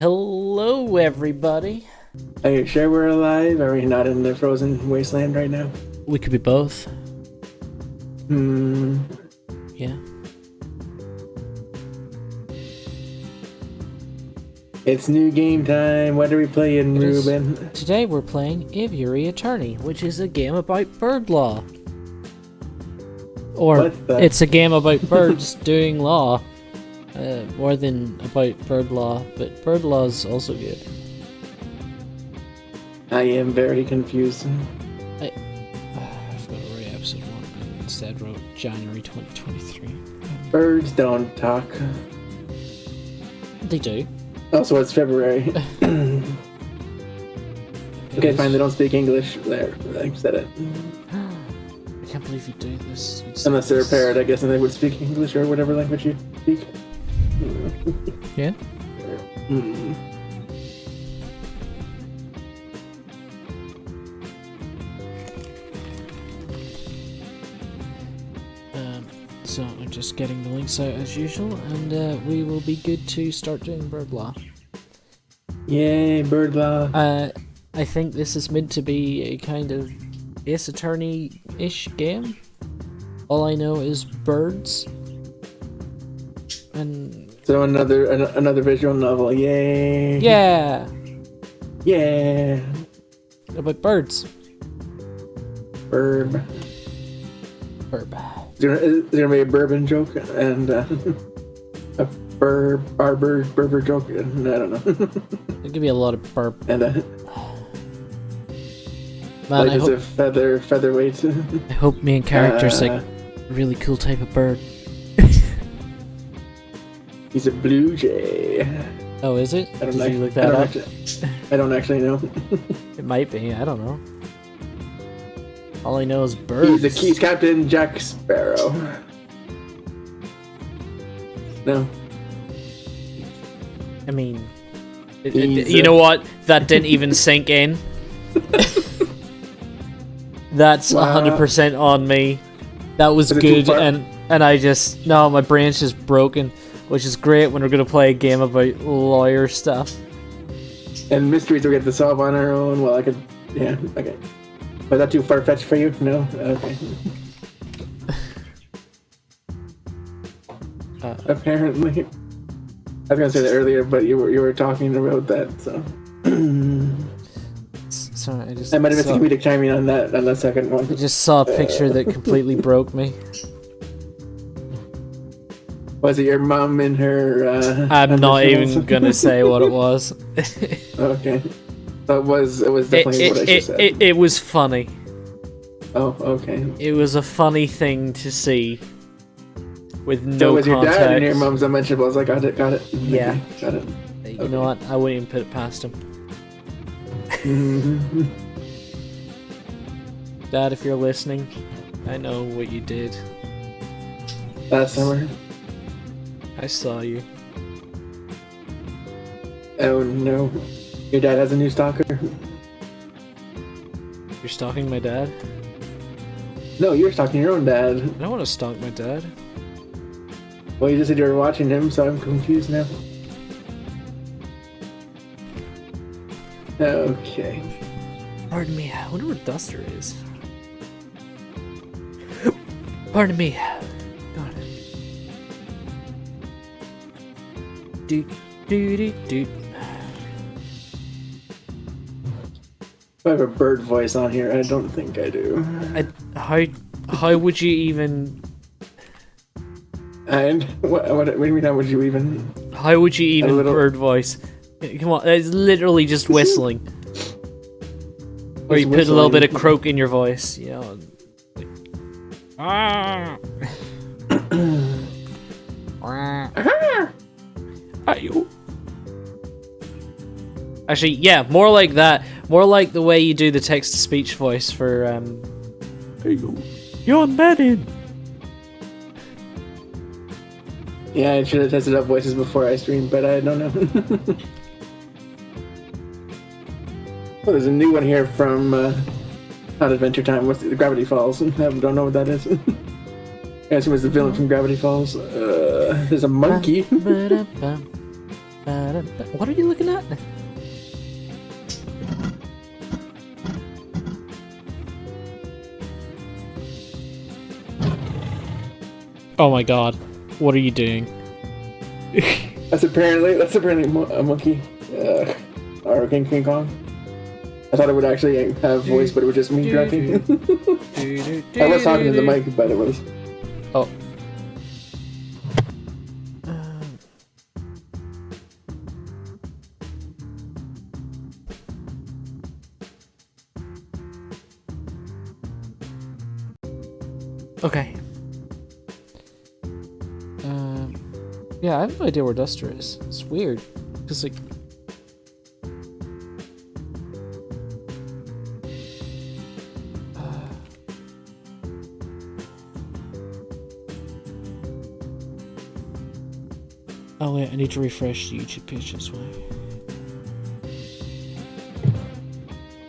Hello, everybody. Are you sure we're alive? Are we not in the frozen wasteland right now? We could be both. Hmm. Yeah. It's new game time. What are we playing, It is. Reuben? Today we're playing Aviary Attorney, which is a game about bird law. Or What the? it's a game about birds doing law. More than about bird law, but bird law is also good. I am very confused. I've got to write episode 1 and instead wrote January 2023. Birds don't talk. They do. Oh, so it's February. Okay, is. fine. They don't speak English. There, I said it. I can't believe you do this. Unless they're a parrot, I guess, and they would speak English or whatever language you speak. Yeah? Hmm. So I'm just getting the links out as usual, and we will be good to start doing bird law. Yay, bird law. I think this is meant to be a kind of Ace Attorney-ish game. All I know is birds. And So another visual novel. Yay. yeah, Yeah. about birds. Burb. Bird. Is there gonna be a bourbon joke and a Berber joke? And I don't know. There'll give me a lot of burp. And Man, like it's a featherweight. I hope main character's like a really cool type of bird. He's a blue jay. Oh, is it? I don't Did know. you look that up? I don't actually know. It might be. I don't know. All I know is birds. He's Captain Jack Sparrow. No. I mean, He's, you know what? That didn't even sink in. That's 100% on me. That was it too good, far? and I just no, my brain's just broken, which is great when we're gonna play a game about lawyer stuff. And mysteries we get to solve on our own. Well, I could. Yeah. Okay. Was that too far fetched for you? No. Okay. Apparently. I was gonna say that earlier, but you were talking about that, so. Sorry, I might have missed a comedic timing on that second one. I just saw a picture that completely broke me. Was it your mom in her? I'm not ambitions? even gonna say what it was. Okay. It was definitely what I just said. It was funny. Oh, okay. It was a funny thing to see. With So no it was your context. dad and your mom's unmentionables. I got it. Yeah. Okay, got it. You know what? I wouldn't even put it past him. Mm-hmm. Dad, if you're listening, I know what you did. Last summer. I saw you. Oh no. Your dad has a new stalker? You're stalking my dad? No, you're stalking your own dad. I don't want to stalk my dad. Well, you just said you were watching him, so I'm confused now. Okay. Pardon me, I wonder what Duster is. Pardon me. God. Doot, doot, doot, doot. I have a bird voice on here. I don't think I do. How would you even... And what do you mean? How would you even? How would you even little- bird voice? Come on, it's literally just whistling. Or you put a little bit of croak in your voice, you know. Like, ah. Ayo. Actually, yeah, more like that. More like the way you do the text-to-speech voice for, Ayo. You're embedded. Yeah, I should have tested out voices before I streamed, but I don't know. Oh, there's a new one here from not Adventure Time. What's the Gravity Falls? I don't know what that is. I assume it's the villain from Gravity Falls. There's a monkey. What are you looking at? Oh my god. What are you doing? That's apparently a monkey. Or King Kong. I thought it would actually have voice, but it was just me grunting. I was talking to the mic, but it was. Oh. Okay. Yeah, I have no idea where Duster is. It's weird. Because, like... Oh wait, I need to refresh the YouTube page this way.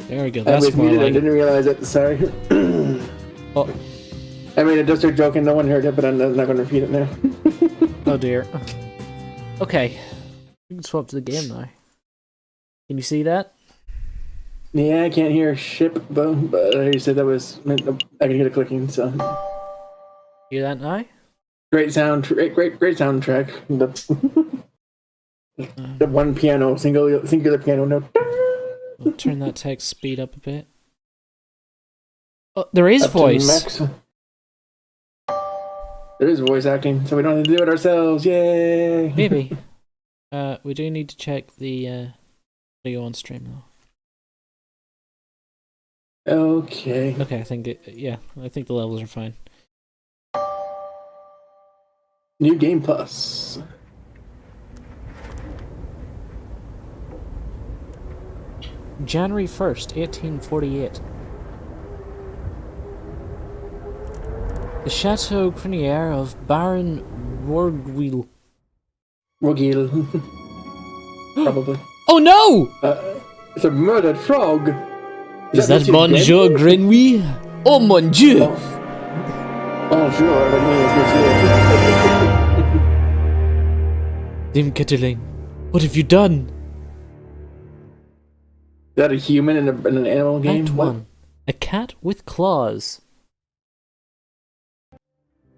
There we go, that's more like... I didn't realize it, sorry. Oh. I made a Duster joke and no one heard it, but I'm not going to repeat it now. Oh dear. Okay. We can swap to the game now. Can you see that? Yeah, I can't hear ship though, but you said that was meant I can hear the clicking, so. Hear that now? Great soundtrack. The one piano, singular piano note. I'll turn that text speed up a bit. Oh, there is voice. There is voice acting, so we don't have to do it ourselves. Yay! Maybe. We do need to check the video on stream though. Okay. Okay, I think I think the levels are fine. New Game Plus. January 1st, 1848. The Chateau Crinière of Baron Wargwil. Probably. Oh no! It's a murdered frog. Is that Monsieur Grenouille? Oh mon dieu! Bonjour, Dame Cataline, what have you done? Is that a human in an animal game? Act 1. A cat with claws.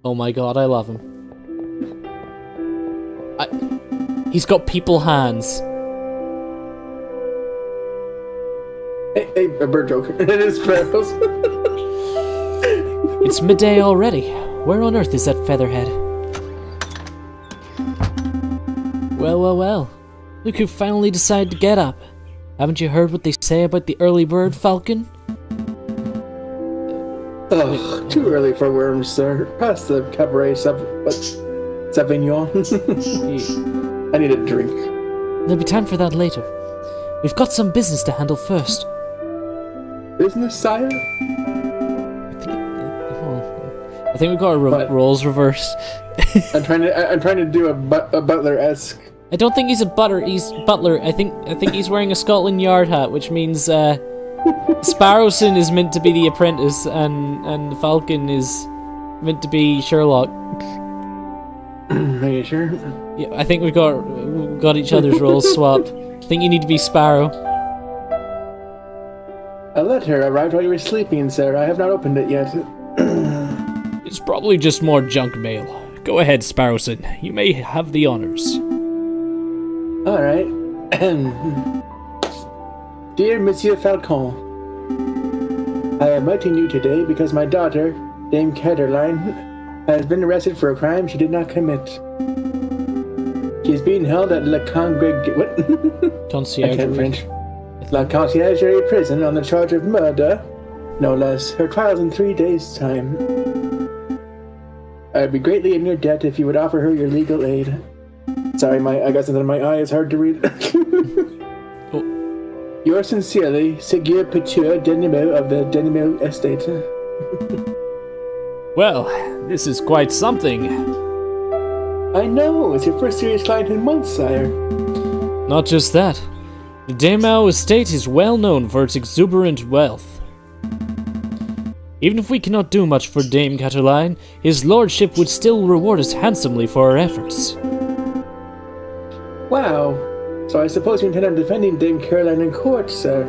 Oh my god, I love him. He's got people hands. Hey, a bird joke. It is sparrows. It's midday already. Where on earth is that featherhead? Well. Look who finally decided to get up. Haven't you heard what they say about the early bird falcon? Ugh, too early for worms, sir. Pass the Cabaret Sauvignon. I need a drink. There'll be time for that later. We've got some business to handle first. Business, sire? I think we've got our roles reversed. I'm trying to do a butler-esque. I don't think he's a butler. He's butler. I think he's wearing a Scotland Yard hat, which means Sparrowson is meant to be the apprentice, and the Falcon is meant to be Sherlock. Are you sure? Yeah, I think we've got each other's roles swapped. I think you need to be Sparrow. A letter arrived while you were sleeping, sir. I have not opened it yet. It's probably just more junk mail. Go ahead, Sparrowson. You may have the honors. All right. Dear Monsieur Falcon, I am writing you today because my daughter, Dame Caterline, has been arrested for a crime she did not commit. She is being held at La Conciergerie. I can't French. La Conciergerie prison on the charge of murder, no less. Her trial's in 3 days' time. I'd be greatly in your debt if you would offer her your legal aid. Sorry, I got something in my eye. It's hard to read. Oh. Yours sincerely, Ségur Petit Denimo of the Denimo Estate. Well, this is quite something. I know. It's your first serious client in months, sire. Not just that. The Denimo Estate is well known for its exuberant wealth. Even if we cannot do much for Dame Caterline, his lordship would still reward us handsomely for our efforts. Wow. So I suppose you intend on defending Dame Caroline in court, sir.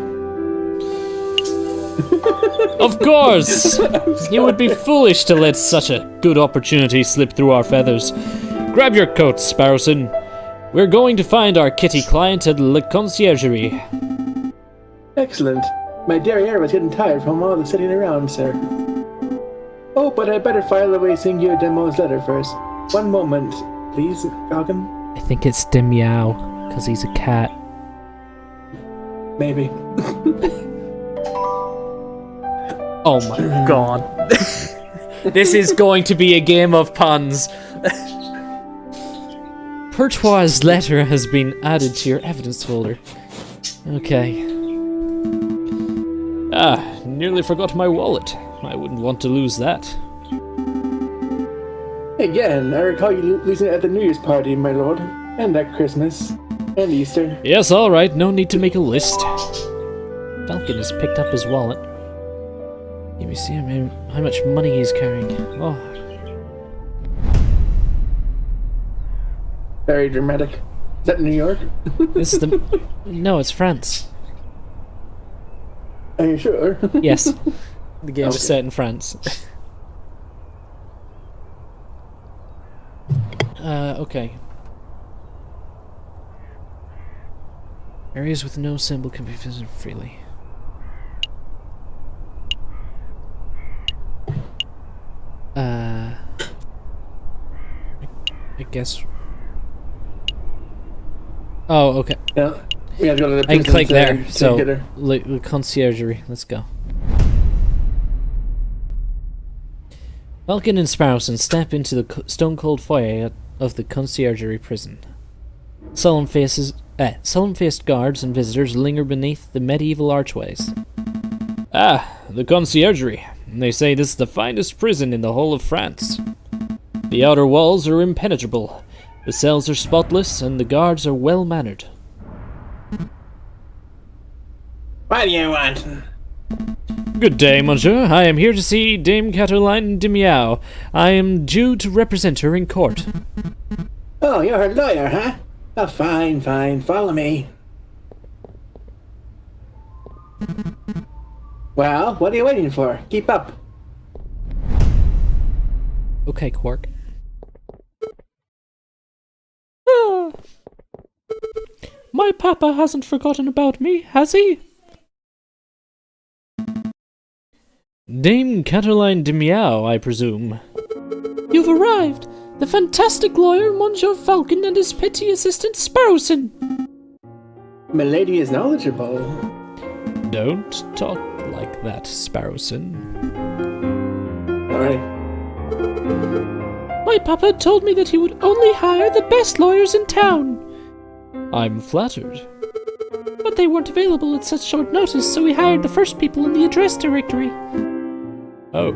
Of course! It would be foolish to let such a good opportunity slip through our feathers. Grab your coats, Sparrowson. We're going to find our kitty client at La Conciergerie. Excellent. My derriere was getting tired from all the sitting around, sir. Oh, but I better file away Singular Demo's letter first. One moment, please, Falcon. I think it's Meow, because he's a cat. Maybe. Oh my god. This is going to be a game of puns. Pertois' letter has been added to your evidence folder. Okay. Nearly forgot my wallet. I wouldn't want to lose that. Again, I recall you losing it at the New Year's party, my lord. And at Christmas. And Easter. Yes, alright, no need to make a list. Falcon has picked up his wallet. Let me see how much money he's carrying. Oh. Very dramatic. Is that New York? This is the... No, it's France. Are you sure? Yes. The game is set in France. Okay. Areas with no symbol can be visited freely. I guess... Oh, okay. Yeah. We have to go to the I can click there, to so... get her. The conciergerie, let's go. Falcon and Sparrowson step into the stone-cold foyer of the conciergerie prison. Solemn-faced guards and visitors linger beneath the medieval archways. Ah, the conciergerie. They say this is the finest prison in the whole of France. The outer walls are impenetrable, the cells are spotless, and the guards are well-mannered. What do you want? Good day, monsieur. I am here to see Dame Caroline de Meow. I am due to represent her in court. Oh, you're her lawyer, huh? Oh, fine, fine. Follow me. Well, what are you waiting for? Keep up. Okay, Quark. My papa hasn't forgotten about me, has he? Dame Caroline de Meow, I presume. You've arrived! The fantastic lawyer, Monsieur Falcon, and his petty assistant, Sparrowson! Milady is knowledgeable. Don't talk like that, Sparrowson. Alright. My papa told me that he would only hire the best lawyers in town. I'm flattered. But they weren't available at such short notice, so we hired the first people in the address directory. Oh.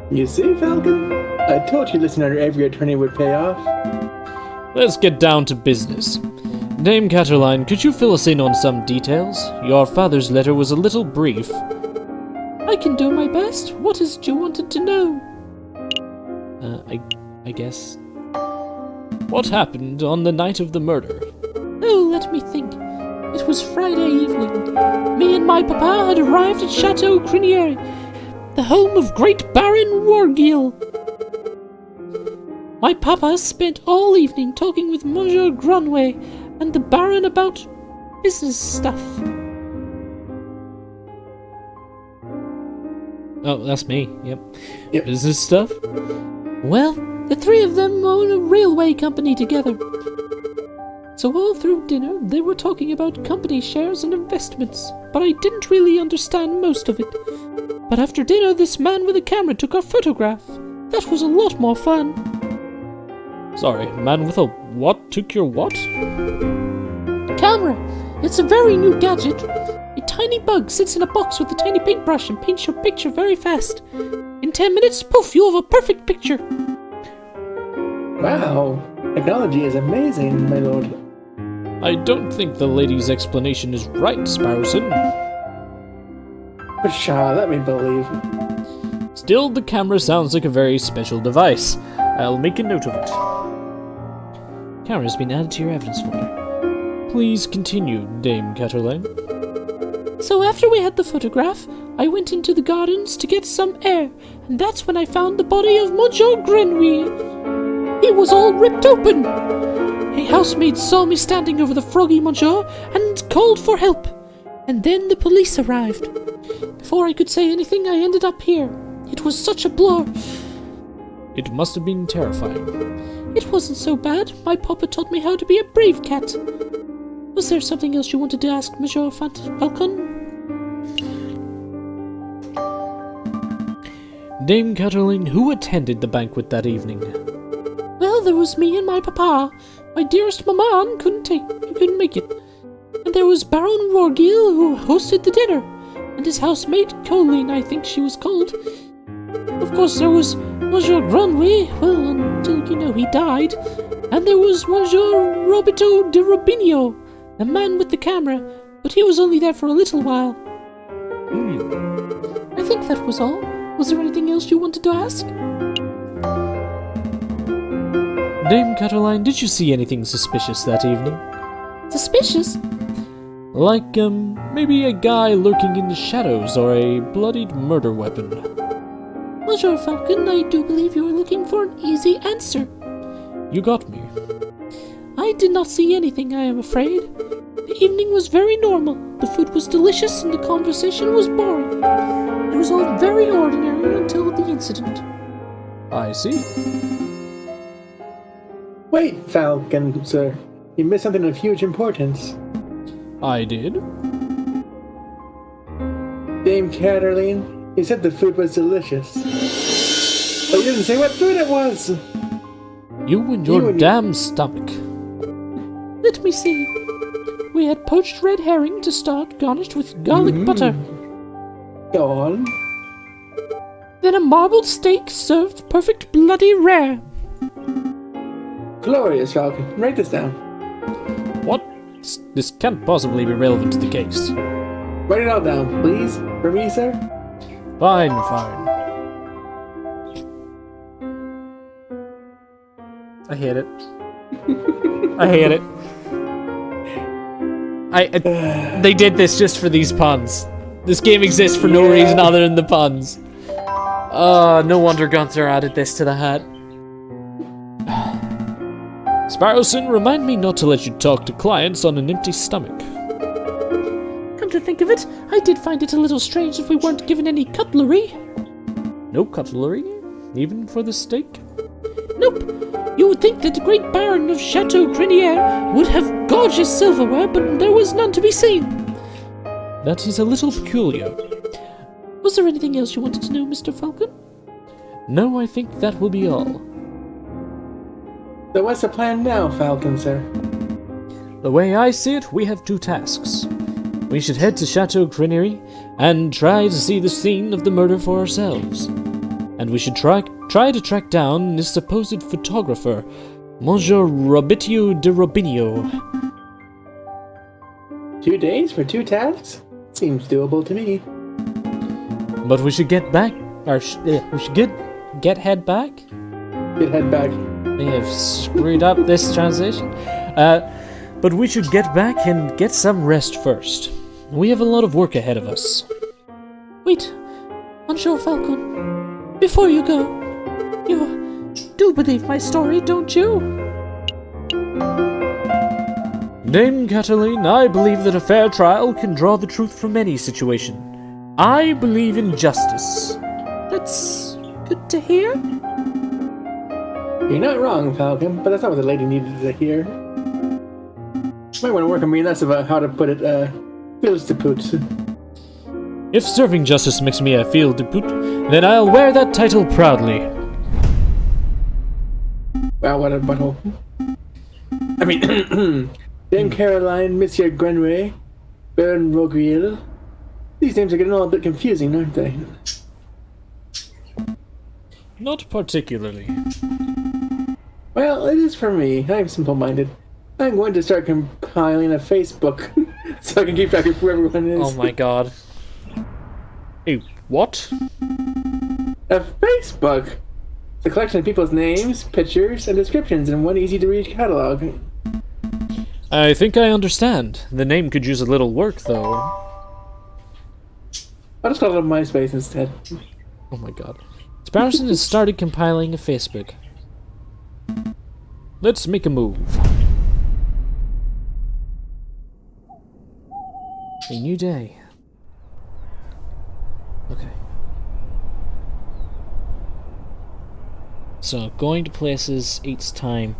You see, Falcon? I told you listening under every attorney would pay off. Let's get down to business. Dame Caroline, could you fill us in on some details? Your father's letter was a little brief. I can do my best. What is it you wanted to know? I guess... What happened on the night of the murder? Oh, let me think. It was Friday evening. Me and my papa had arrived at Chateau Criniere, the home of great Baron Wargiel. My papa spent all evening talking with Monsieur Grunway and the Baron about business stuff. Oh, that's me, yep. Business stuff? Well, the three of them own a railway company together. So all through dinner, they were talking about company shares and investments, but I didn't really understand most of it. But after dinner, this man with a camera took our photograph. That was a lot more fun. Sorry, man with a what took your what? Camera. It's a very new gadget. A tiny bug sits in a box with a tiny paintbrush and paints your picture very fast. In 10 minutes, poof, you have a perfect picture. Wow. Technology is amazing, my lord. I don't think the lady's explanation is right, Sparrowson. Pshaw, let me believe. Still, the camera sounds like a very special device. I'll make a note of it. Camera's been added to your evidence folder. Please continue, Dame Catterline. So after we had the photograph, I went into the gardens to get some air, and that's when I found the body of Monsieur Grenouille. He was all ripped open. A housemaid saw me standing over the froggy Monsieur and called for help. And then the police arrived. Before I could say anything, I ended up here. It was such a blur. It must have been terrifying. It wasn't so bad. My papa taught me how to be a brave cat. Was there something else you wanted to ask, Monsieur Falcon? Dame Catterline, who attended the banquet that evening? Well, there was me and my papa. My dearest maman couldn't make it. And there was Baron Rorgil, who hosted the dinner, and his housemate, Colleen, I think she was called. Of course, there was Monsieur Grenouille, well, until, he died. And there was Monsieur Roberto de Robinho, the man with the camera, but he was only there for a little while. I think that was all. Was there anything else you wanted to ask? Dame Catterline, did you see anything suspicious that evening? Suspicious? Like, maybe a guy lurking in the shadows or a bloodied murder weapon. Monsieur Falcon, I do believe you were looking for an easy answer. You got me. I did not see anything, I am afraid. The evening was very normal. The food was delicious and the conversation was boring. It was all very ordinary until the incident. I see. Wait, Falcon, sir. You missed something of huge importance. I did? Dame Catterline, you said the food was delicious. But you didn't say what food it was! You and your damn stomach. Let me see. We had poached red herring to start, garnished with garlic butter. Go on. Then a marbled steak served perfect bloody rare. Glorious, Falcon. Write this down. What? This can't possibly be relevant to the case. Write it all down, please. For me, sir? Fine, fine. I hate it. I hate it. They did this just for these puns. This game exists for no reason other than the puns. No wonder Gunther added this to the hat. Sparrowson, remind me not to let you talk to clients on an empty stomach. Come to think of it, I did find it a little strange that we weren't given any cutlery. No cutlery? Even for the steak? Nope. You would think that the great Baron of Chateau Grenier would have gorgeous silverware, but there was none to be seen. That is a little peculiar. Was there anything else you wanted to know, Mr. Falcon? No, I think that will be all. So what's the plan now, Falcon, sir? The way I see it, we have two tasks. We should head to Chateau Grenier and try to see the scene of the murder for ourselves. And we should try to track down this supposed photographer, Monsieur Roberto de Robinho. 2 days for 2 tasks? Seems doable to me. But we should get back, or we should get head back? Get head back. May have screwed up this translation. But we should get back and get some rest first. We have a lot of work ahead of us. Wait, Monsieur Falcon, before you go, you do believe my story, don't you? Dame Catterline, I believe that a fair trial can draw the truth from any situation. I believe in justice. That's good to hear. You're not wrong, Falcon, but that's not what the lady needed to hear. Might want to work on me less about how to put it, feels to poot. If serving justice makes me a feel de pute, then I'll wear that title proudly. Wow, what a butthole. I mean, Dame Caroline, Monsieur Grenouille, Baron Rogriel. These names are getting all a bit confusing, aren't they? Not particularly. Well, it is for me. I'm simple-minded. I'm going to start compiling a Facebook so I can keep track of who everyone is. Oh my god. Hey, what? A Facebook! It's a collection of people's names, pictures, and descriptions in one easy-to-read catalog. I think I understand. The name could use a little work, though. I'll just call it MySpace instead. Oh my god. Sparrowson has started compiling a Facebook. Let's make a move. A new day. Okay. So, going to places each time.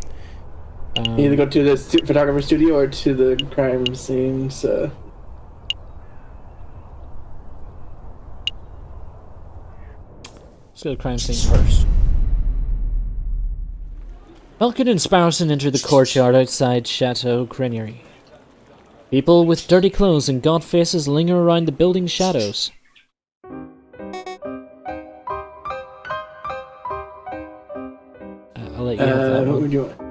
You either go to the photographer studio or to the crime scenes. Let's go to the crime scene first. Falcon and Sparrowson enter the courtyard outside Chateau Creniary. People with dirty clothes and gaunt faces linger around the building's shadows. I'll let you have that what one. would you want?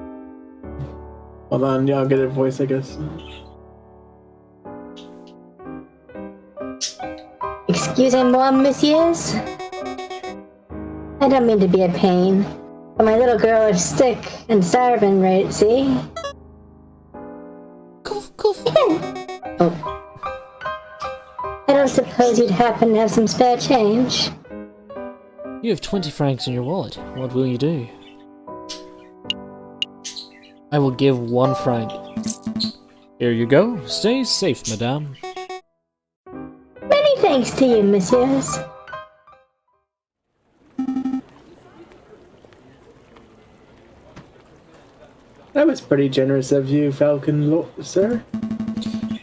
Hold on, yeah, I'll get a voice, I guess. Excusez-moi, messieurs. I don't mean to be a pain, but my little girl is sick and starving, right, see? Coof, coof. Oh. I don't suppose you'd happen to have some spare change? You have 20 francs in your wallet. What will you do? I will give 1 franc. Here you go. Stay safe, madame. Many thanks to you, messieurs. That was pretty generous of you, Falcon, sir.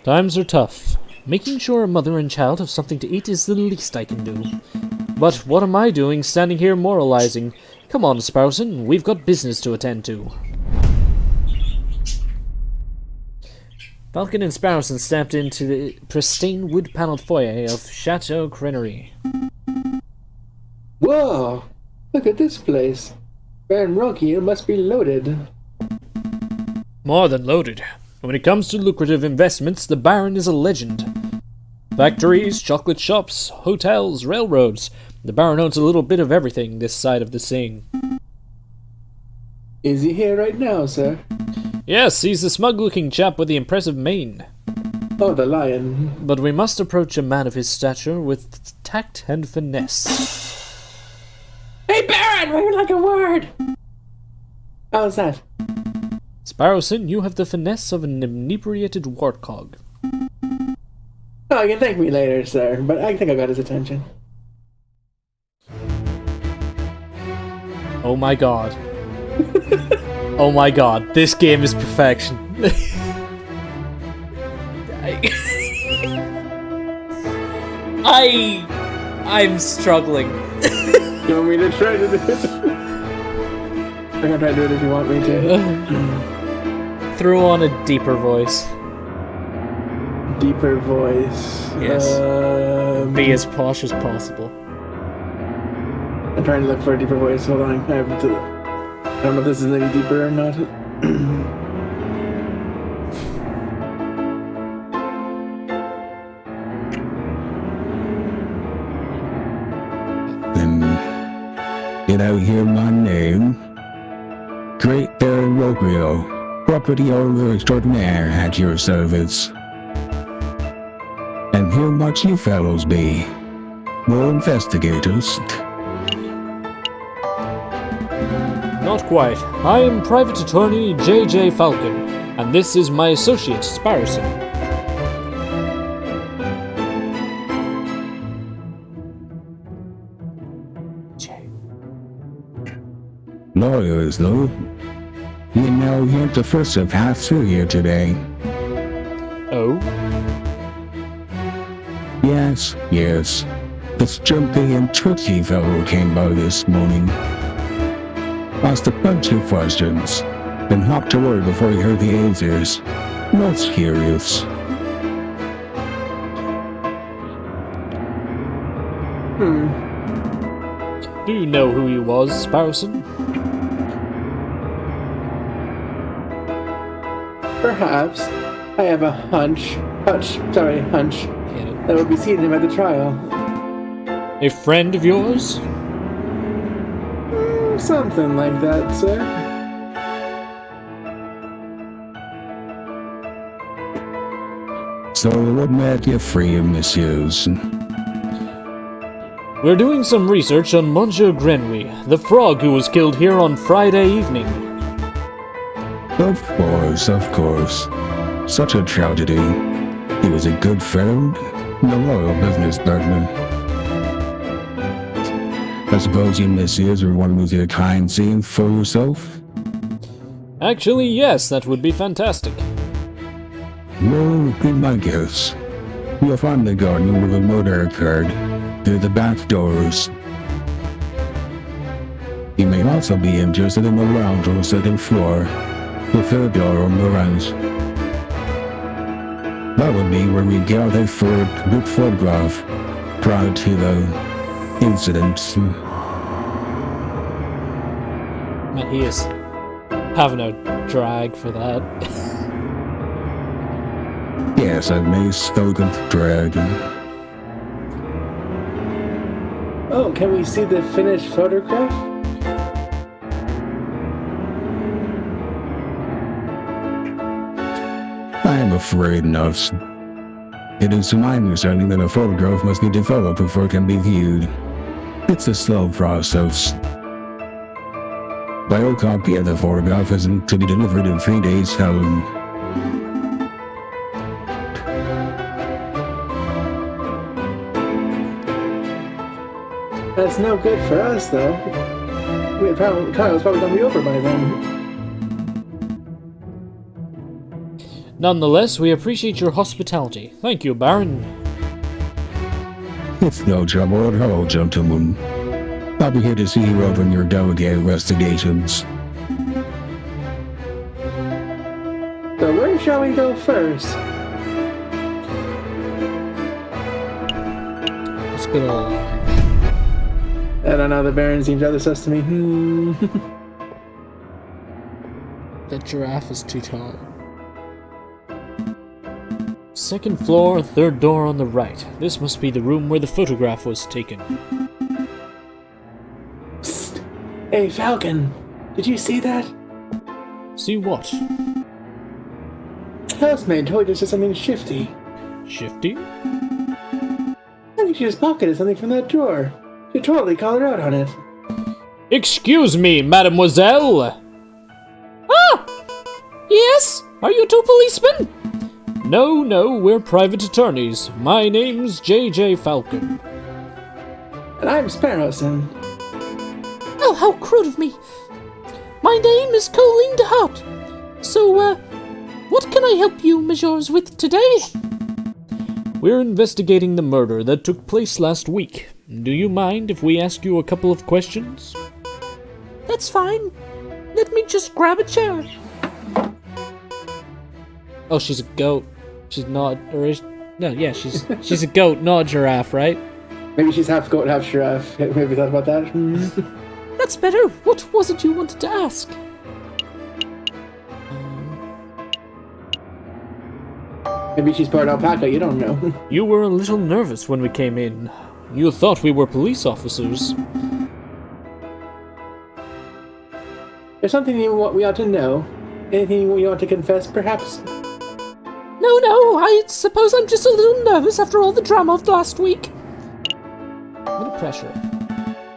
Times are tough. Making sure a mother and child have something to eat is the least I can do. But what am I doing standing here moralizing? Come on, Sparrowson, we've got business to attend to. Falcon and Sparrowson stepped into the pristine wood-paneled foyer of Chateau Creniary. Whoa! Look at this place. Baron Rocky, it must be loaded. More than loaded. When it comes to lucrative investments, the Baron is a legend. Factories, chocolate shops, hotels, railroads. The Baron owns a little bit of everything this side of the Seine. Is he here right now, sir? Yes, he's the smug-looking chap with the impressive mane. Oh, the lion. But we must approach a man of his stature with tact and finesse. Hey, Baron! We're like a word! How's that? Sparrowson, you have the finesse of an inebriated warthog. Oh, you can thank me later, sir, but I think I got his attention. Oh my god. Oh my god, this game is perfection. I'm struggling. You want me to try to do it? I can try to do it if you want me to. Throw on a deeper voice. Deeper voice. Yes. Be as posh as possible. I'm trying to look for a deeper voice. Hold on. I don't know if this is any deeper or not. Then, did I hear my name? Great Baron Rogrio, property owner extraordinaire at your service. And here might you fellows be. More investigators? Not quite. I am Private Attorney J.J. Falcon, and this is my associate, Sparrowson. Lawyers, though. You know you're the first of half through here today. Oh? Yes. This jumpy and tricky fellow came by this morning. Asked a bunch of questions, then hopped away before he heard the answers. Most curious. Do you know who he was, Sparrowson? Perhaps. I have a hunch that we'll be seeing him at the trial. A friend of yours? Something like that, sir. so it would make you free of misuse. We're doing some research on Monsieur Grenouille, the frog who was killed here on Friday evening. Of course. Such a tragedy. He was a good friend and a loyal business partner. I suppose you misuse or want to lose your kind scene for yourself? Actually, yes, that would be fantastic. Well, be my guess. You'll find the garden where the murder occurred, through the back doors. You may also be interested in the lounge on the second floor, with the door on the right. That would be where we gathered for a group photograph prior to the incident. He is having a drag for that. Yes, I may spoke of drag. Oh, can we see the finished photograph? I am afraid not. It is to my understanding that a photograph must be developed before it can be viewed. It's a slow process. Bio copy of the photograph is to be delivered in 3 days' time. That's no good for us, though. Kyle's probably gonna be over by then. Nonetheless, we appreciate your hospitality. Thank you, Baron. It's no trouble at all, gentlemen. I'll be here to see you over in your delicate investigations. So where shall we go first? Let's go. I don't know, the Baron seems rather sus to me. The giraffe is too tall. Second floor, third door on the right. This must be the room where the photograph was taken. Psst. Hey, Falcon. Did you see that? See what? Housemaid told us something shifty. Shifty? I think she just pocketed something from that drawer. You totally called her out on it. Excuse me, mademoiselle! Ah! Yes? Are you two policemen? No, we're private attorneys. My name's J.J. Falcon. And I'm Sparrowson. Oh, how crude of me. My name is Colleen DeHart. So, what can I help you, messieurs, with today? We're investigating the murder that took place last week. Do you mind if we ask you a couple of questions? That's fine. Let me just grab a chair. Oh, she's a goat. She's not, or is... No, yeah, she's a goat, not a giraffe, right? Maybe she's half goat, half giraffe. Maybe thought about that. That's better. What was it you wanted to ask? Maybe she's part alpaca, you don't know. You were a little nervous when we came in. You thought we were police officers. There's something we ought to know. Anything you want to confess, perhaps? No, I suppose I'm just a little nervous after all the drama of last week. What pressure.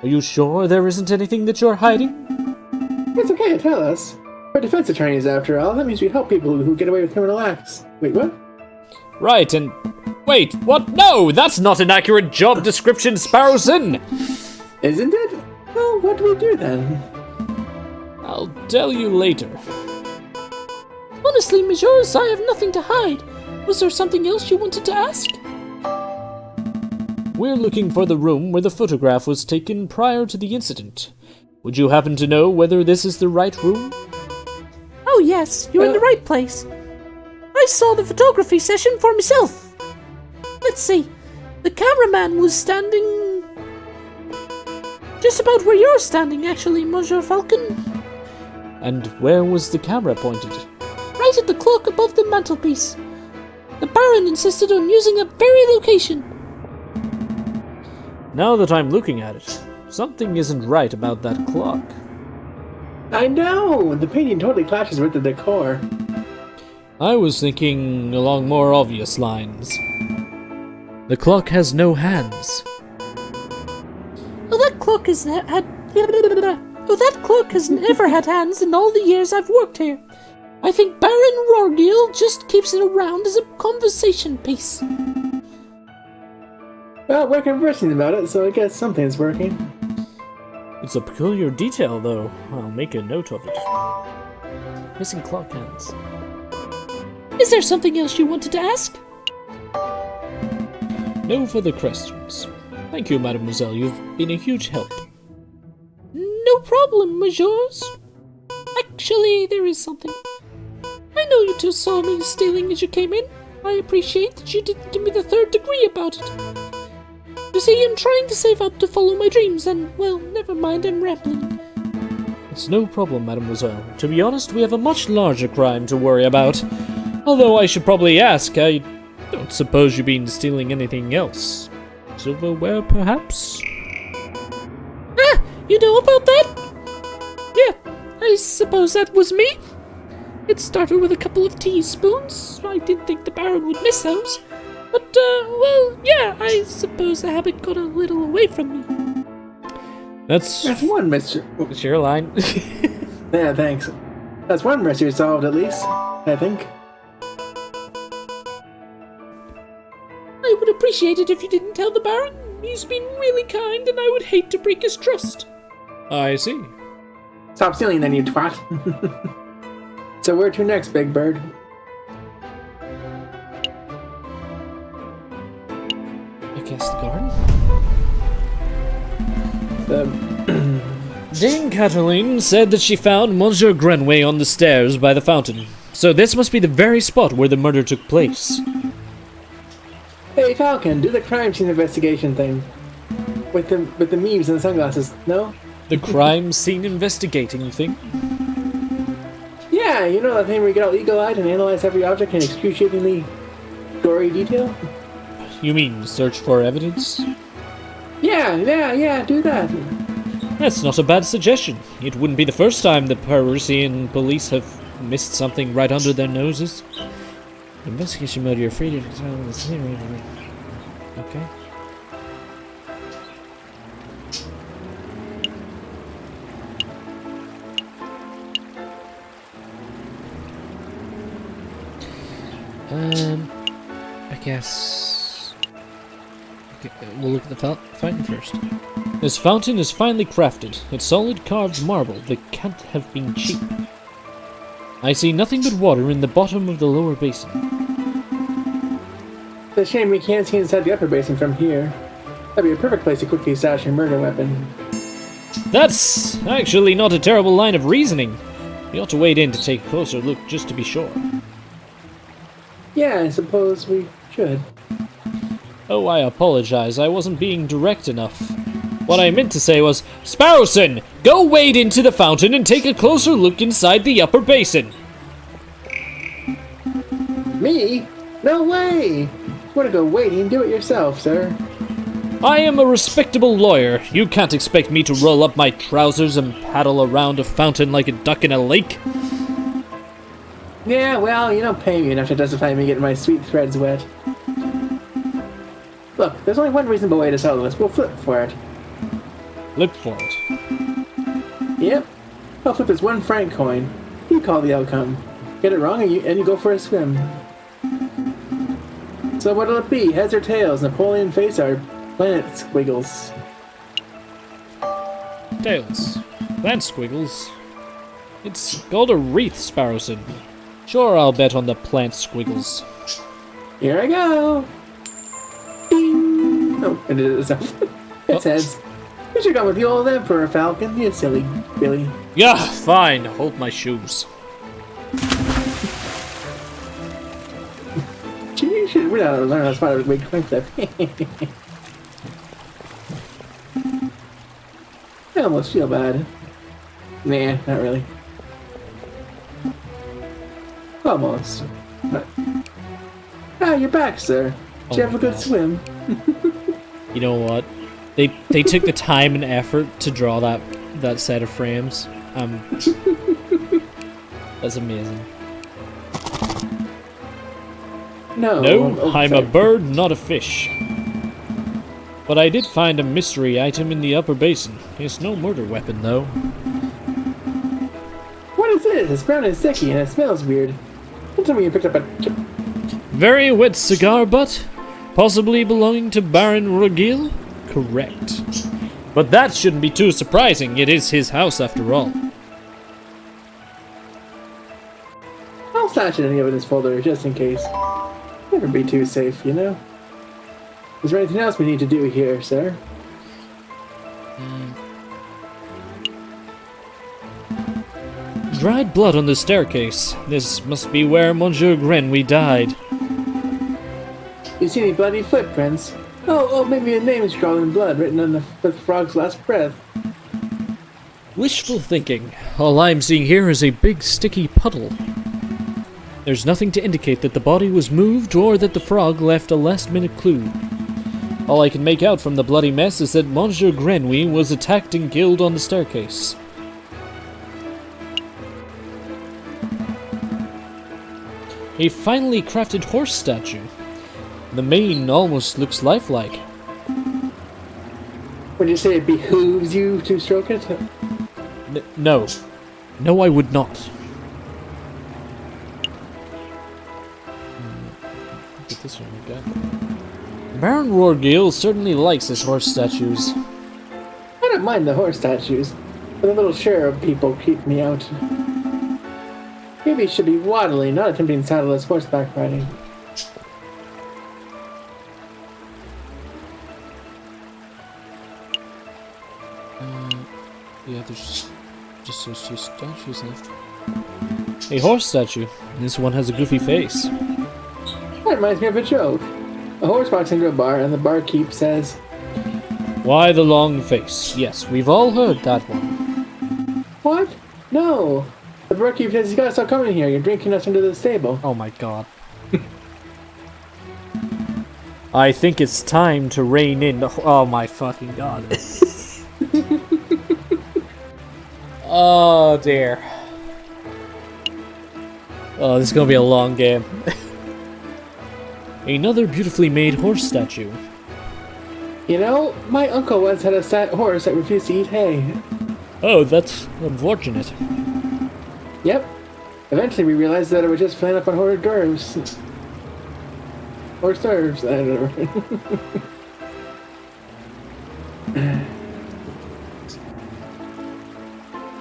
Are you sure there isn't anything that you're hiding? It's okay to tell us. We're defense attorneys, after all. That means we help people who get away with criminal acts. Wait, what? Right, and... Wait, what? No, that's not an accurate job description, Sparrowson! Isn't it? Well, what do we do then? I'll tell you later. Honestly, messieurs, I have nothing to hide. Was there something else you wanted to ask? We're looking for the room where the photograph was taken prior to the incident. Would you happen to know whether this is the right room? Oh yes, you're in the right place. I saw the photography session for myself. Let's see, the cameraman was standing... just about where you're standing, actually, Monsieur Falcon. And where was the camera pointed? Right at the clock above the mantelpiece. The Baron insisted on using that very location. Now that I'm looking at it, something isn't right about that clock. I know! The painting totally clashes with the decor. I was thinking along more obvious lines. The clock has no hands. Oh, that clock has that clock has never had hands in all the years I've worked here. I think Baron Rorgil just keeps it around as a conversation piece. Well, we're conversing about it, so I guess something's working. It's a peculiar detail, though. I'll make a note of it. Missing clock hands. Is there something else you wanted to ask? No further questions. Thank you, mademoiselle. You've been a huge help. No problem, messieurs. Actually, there is something. I know you two saw me stealing as you came in. I appreciate that you didn't give me the third degree about it. You see, I'm trying to save up to follow my dreams, and, well, never mind, I'm rambling. It's no problem, mademoiselle. To be honest, we have a much larger crime to worry about. Although I should probably ask, I don't suppose you've been stealing anything else. Silverware, perhaps? Ah, you know about that? Yeah, I suppose that was me. It started with a couple of teaspoons. I didn't think the Baron would miss those. But, well, yeah, I suppose the habit got a little away from me. That's one mystery. It's your line. Yeah, thanks. That's one mystery solved, at least, I think. I would appreciate it if you didn't tell the Baron. He's been really kind, and I would hate to break his trust. I see. Stop stealing then, you twat. So where to next, Big Bird? I guess the garden? Dame Cataline said that she found Monsieur Grenway on the stairs by the fountain. So this must be the very spot where the murder took place. Hey, Falcon, do the crime scene investigation thing. With the memes and the sunglasses, no? The crime scene investigating thing? Yeah, you know that thing where you get all eagle-eyed and analyze every object in excruciatingly gory detail? You mean search for evidence? Yeah, do that. That's not a bad suggestion. It wouldn't be the first time the Parisian police have missed something right under their noses. Investigation mode, you're free to tell the scene. Okay. I guess... Okay, we'll look at the fountain first. This fountain is finely crafted. It's solid carved marble that can't have been cheap. I see nothing but water in the bottom of the lower basin. It's a shame we can't see inside the upper basin from here. That'd be a perfect place to quickly stash your murder weapon. That's actually not a terrible line of reasoning. We ought to wade in to take a closer look just to be sure. Yeah, I suppose we should. Oh, I apologize. I wasn't being direct enough. What I meant to say was, Sparrowson, go wade into the fountain and take a closer look inside the upper basin. Me? No way! You want to go wading, do it yourself, sir. I am a respectable lawyer. You can't expect me to roll up my trousers and paddle around a fountain like a duck in a lake. Yeah, well, you don't pay me enough to justify me getting my sweet threads wet. Look, there's only one reasonable way to settle this. We'll flip for it. Look for it. Yep. I'll flip this 1 franc coin. You call the outcome. Get it wrong and you go for a swim. So what'll it be? Heads or tails? Napoleon face or planet squiggles? Tails. Plant squiggles. It's called a wreath, Sparrowson. Sure, I'll bet on the plant squiggles. Here I go! Ding! Oh, I did it itself. It's heads. You should've gone with the old Emperor Falcon, you silly Billy. Yeah, fine. Hold my shoes. You should really learn how to spot a big coin flip. I almost feel bad. Nah, not really. Almost. But... Ah, you're back, sir. Did you have a good swim? You know what? They took the time and effort to draw that set of frames. That's amazing. No. No, I'm a sorry. bird, not a fish. But I did find a mystery item in the upper basin. It's no murder weapon, though. What is this? It's brown and sticky, and it smells weird. Don't tell me you picked up a... Very wet cigar butt? Possibly belonging to Baron Rugil? Correct. But that shouldn't be too surprising. It is his house, after all. I'll stash it in the evidence folder, just in case. Never be too safe, you know? Is there anything else we need to do here, sir? Dried blood on the staircase. This must be where Monsieur Grenouille died. You see any bloody footprints? Oh, maybe a name scrawled in blood written on the frog's last breath. Wishful thinking. All I'm seeing here is a big sticky puddle. There's nothing to indicate that the body was moved or that the frog left a last-minute clue. All I can make out from the bloody mess is that Monsieur Grenouille was attacked and killed on the staircase. A finely crafted horse statue. The mane almost looks lifelike. Would you say it behooves you to stroke it? No. No, I would not. Get this one we got. Baron Rorgil certainly likes his horse statues. I don't mind the horse statues, but the little cherub people creep me out. Maybe he should be waddling, not attempting saddleless horseback riding. Yeah, there's just those two statues left. A horse statue. This one has a goofy face. That reminds me of a joke. A horse walks into a bar and the barkeep says, Why the long face? Yes, we've all heard that one. "What? No. The barkeep says you gotta stop coming here. You're drinking us into the stable." Oh my god. I think it's time to rein in the... Oh my fucking god. Oh dear. Oh, this is gonna be a long game. Another beautifully made horse statue. You know, my uncle once had a fat horse that refused to eat hay. Oh, that's unfortunate. Yep. Eventually we realized that it was just filling up on hors d'oeuvres. Hors d'oeuvres, I don't know.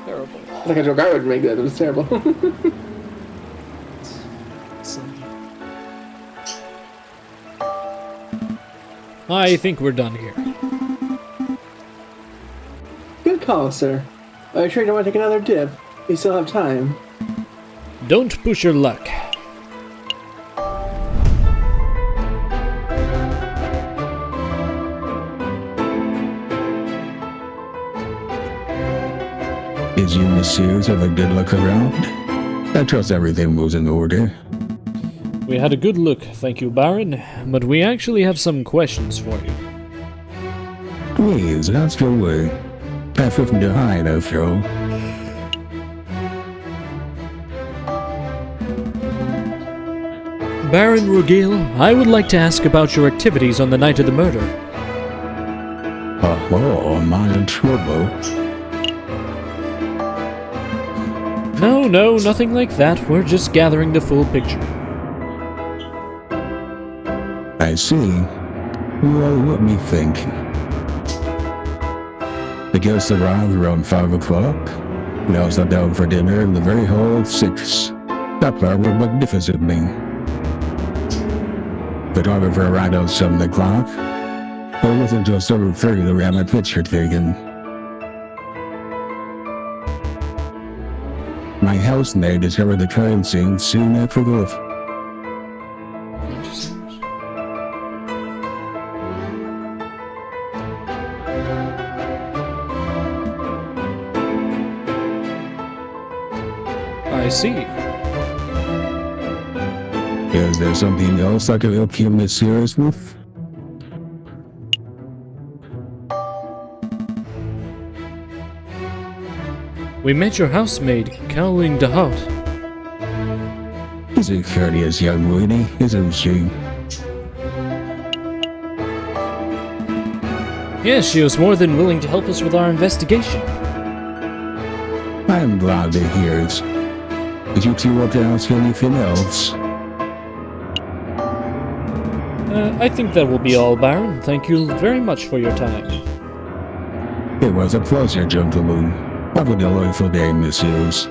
Terrible. It's like a joke I would make that. It was terrible. I think we're done here. Good call, sir. Are you sure you don't want to take another dip? We still have time. Don't push your luck. Did you, Miss Spiers, have a good look around? I trust everything was in order. We had a good look, thank you, Baron, but we actually have some questions for you. Please, ask away. I've nothing to hide, after all. Baron Rugil, I would like to ask about your activities on the night of the murder. Oh, am I in trouble? No, nothing like that. We're just gathering the full picture. I see. Well, let me think. The guests arrived around 5 o'clock. We all sat down for dinner in the very hall at 6. That part was magnificently. The photographer arrived at 7 o'clock. But it wasn't until 7:30 that we had my picture taken. My housemaid discovered the crime scene soon after that. I see. Is there something else I can help you, Miss Spiers, with? We met your housemaid, Caroline de Hout. She's a courteous young lady, isn't she? Yes, she was more than willing to help us with our investigation. I'm glad to hear it. Did you two want to ask anything else? I think that will be all, Baron. Thank you very much for your time. It was a pleasure, gentlemen. Have a delightful day, messieurs.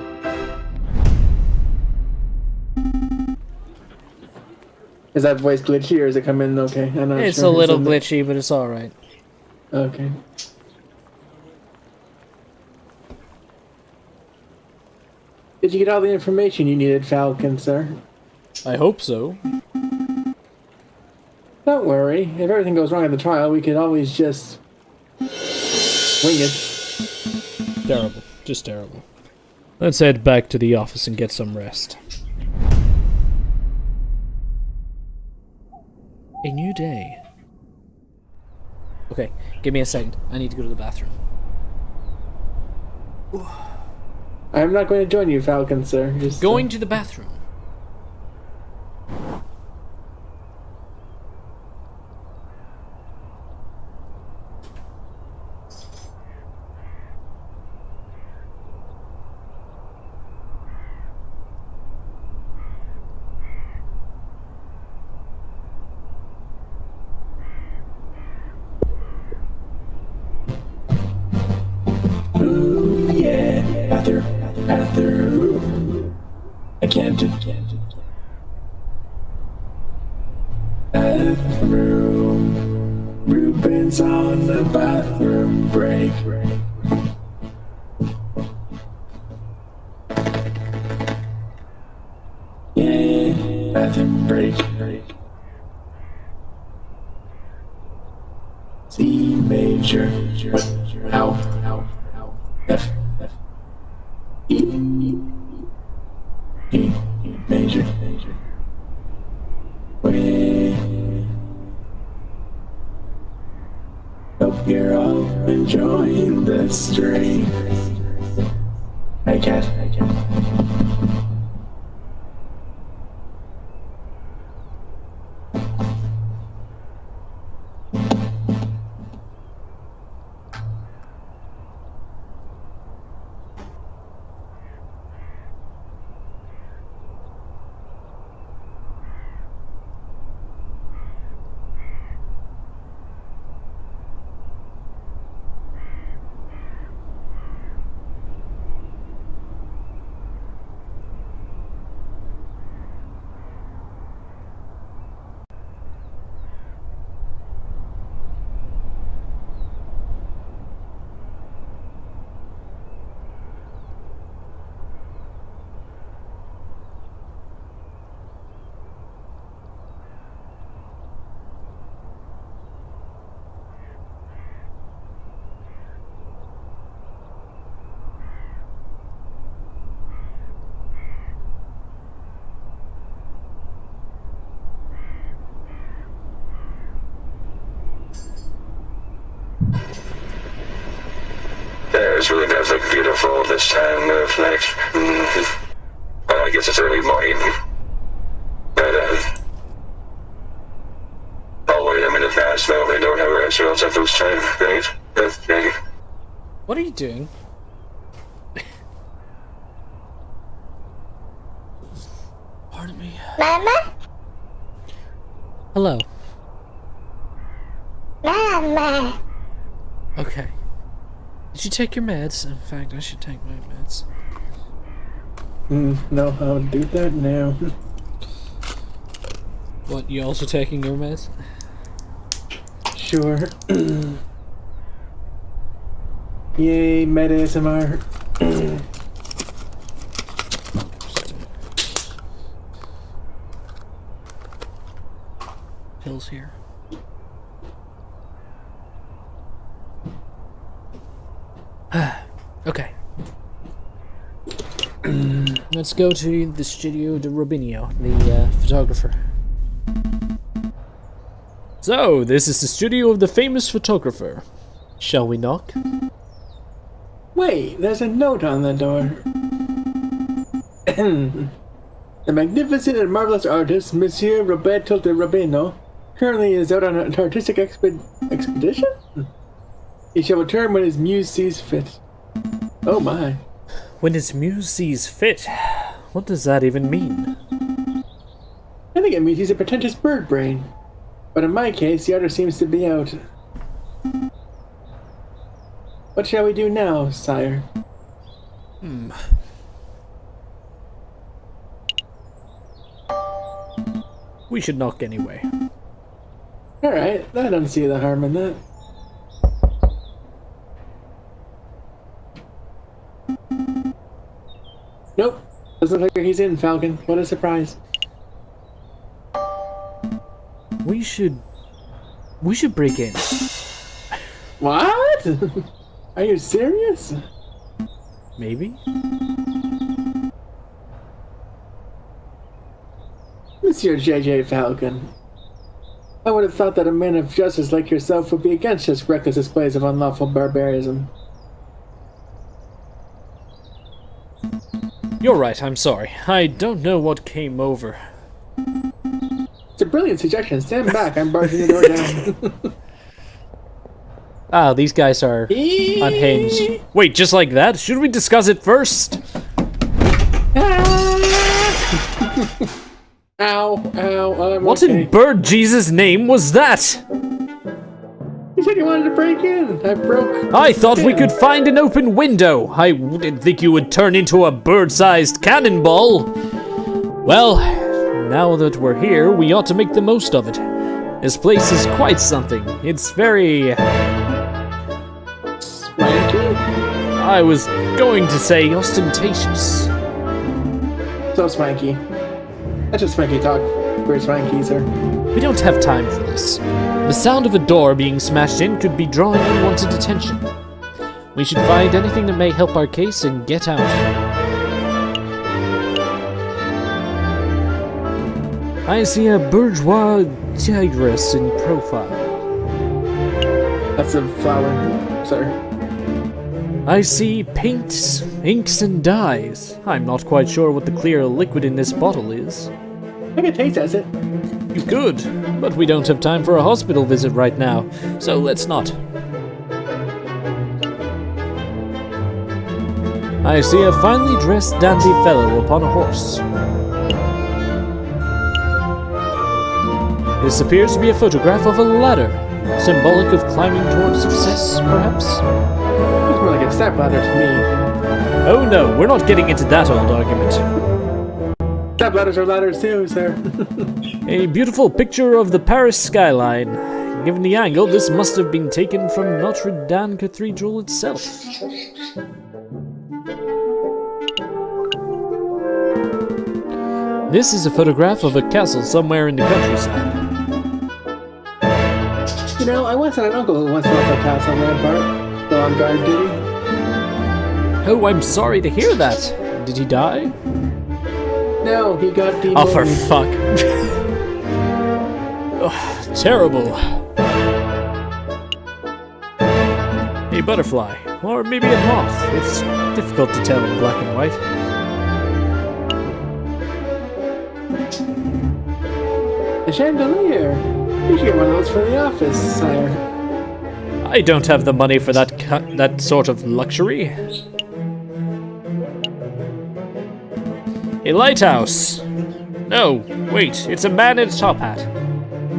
Is that voice glitchy or is it come in okay? I'm not It's sure. a little Is it- glitchy, but it's alright. Okay. Did you get all the information you needed, Falcon, sir? I hope so. Don't worry. If everything goes wrong at the trial, we could always just wing it. Terrible. Just terrible. Let's head back to the office and get some rest. A new day. Okay, give me a second. I need to go to the bathroom. I'm not going to join you, Falcon, sir. Just Going to the bathroom. bathroom. I can't do bathroom. Reuben's on the bathroom break. Yeah, bathroom break. C major. Ow. F. E. E. Major. Way. Hope you're all enjoying the stream. I can't. It really does look beautiful this time of night. Well, I guess it's early morning. But, I'll wait a minute fast though. They don't have restaurants at those times, right? Okay. What are you doing? Pardon me. Mama? Hello. Mama. Okay. Did you take your meds? In fact, I should take my meds. No, I'll do that now. What, you also taking your meds? Sure. Yay, meta ASMR. Pills here. Okay. Let's go to the studio de Robinio, the photographer. So, this is the studio of the famous photographer. Shall we knock? Wait, there's a note on the door. The magnificent and marvelous artist, Monsieur Roberto de Robeno, currently is out on an artistic expedition? He shall return when his muse sees fit. Oh my. When his muse sees fit? What does that even mean? I think it means he's a pretentious bird brain. But in my case, the artist seems to be out. What shall we do now, sire? We should knock anyway. Alright, I don't see the harm in that. Nope. Doesn't look like he's in, Falcon. What a surprise. We should break in. What? Are you serious? Maybe? Monsieur J.J. Falcon. I would have thought that a man of justice like yourself would be against such reckless displays of unlawful barbarism. You're right, I'm sorry. I don't know what came over. It's a brilliant suggestion. Stand back, I'm barging the door down. Ah, these guys are unhinged. Wait, just like that? Should we discuss it first? Ow, ow, What okay. in bird Jesus' name was that? You said you wanted to break in. I broke. I thought we could find an open window. I didn't think you would turn into a bird-sized cannonball. Well, now that we're here, we ought to make the most of it. This place is quite something. It's very... Swanky? I was going to say ostentatious. So swanky. That's just swanky talk. We're swanky, sir. We don't have time for this. The sound of a door being smashed in could be drawing unwanted attention. We should find anything that may help our case and get out. I see a bourgeois tigress in profile. That's a flower, sir. I see paints, inks, and dyes. I'm not quite sure what the clear liquid in this bottle is. I can taste it. You could, but we don't have time for a hospital visit right now, so let's not. I see a finely dressed dandy fellow upon a horse. This appears to be a photograph of a ladder, symbolic of climbing towards success, perhaps? Looks more like a step ladder to me. Oh no, we're not getting into that old argument. Step ladders are ladders too, sir. A beautiful picture of the Paris skyline. Given the angle, this must have been taken from Notre Dame Cathedral itself. This is a photograph of a castle somewhere in the countryside. You know, I once had an uncle who once fell off a castle rampart. Still on guard duty. Oh, I'm sorry to hear that. Did he die? No, he got demoted. Oh, for fuck. Oh, terrible. A butterfly, or maybe a moth. It's difficult to tell in black and white. A chandelier. You should get one of those for the office, sire. I don't have the money for that sort of luxury. A lighthouse. No, wait, it's a man in a top hat.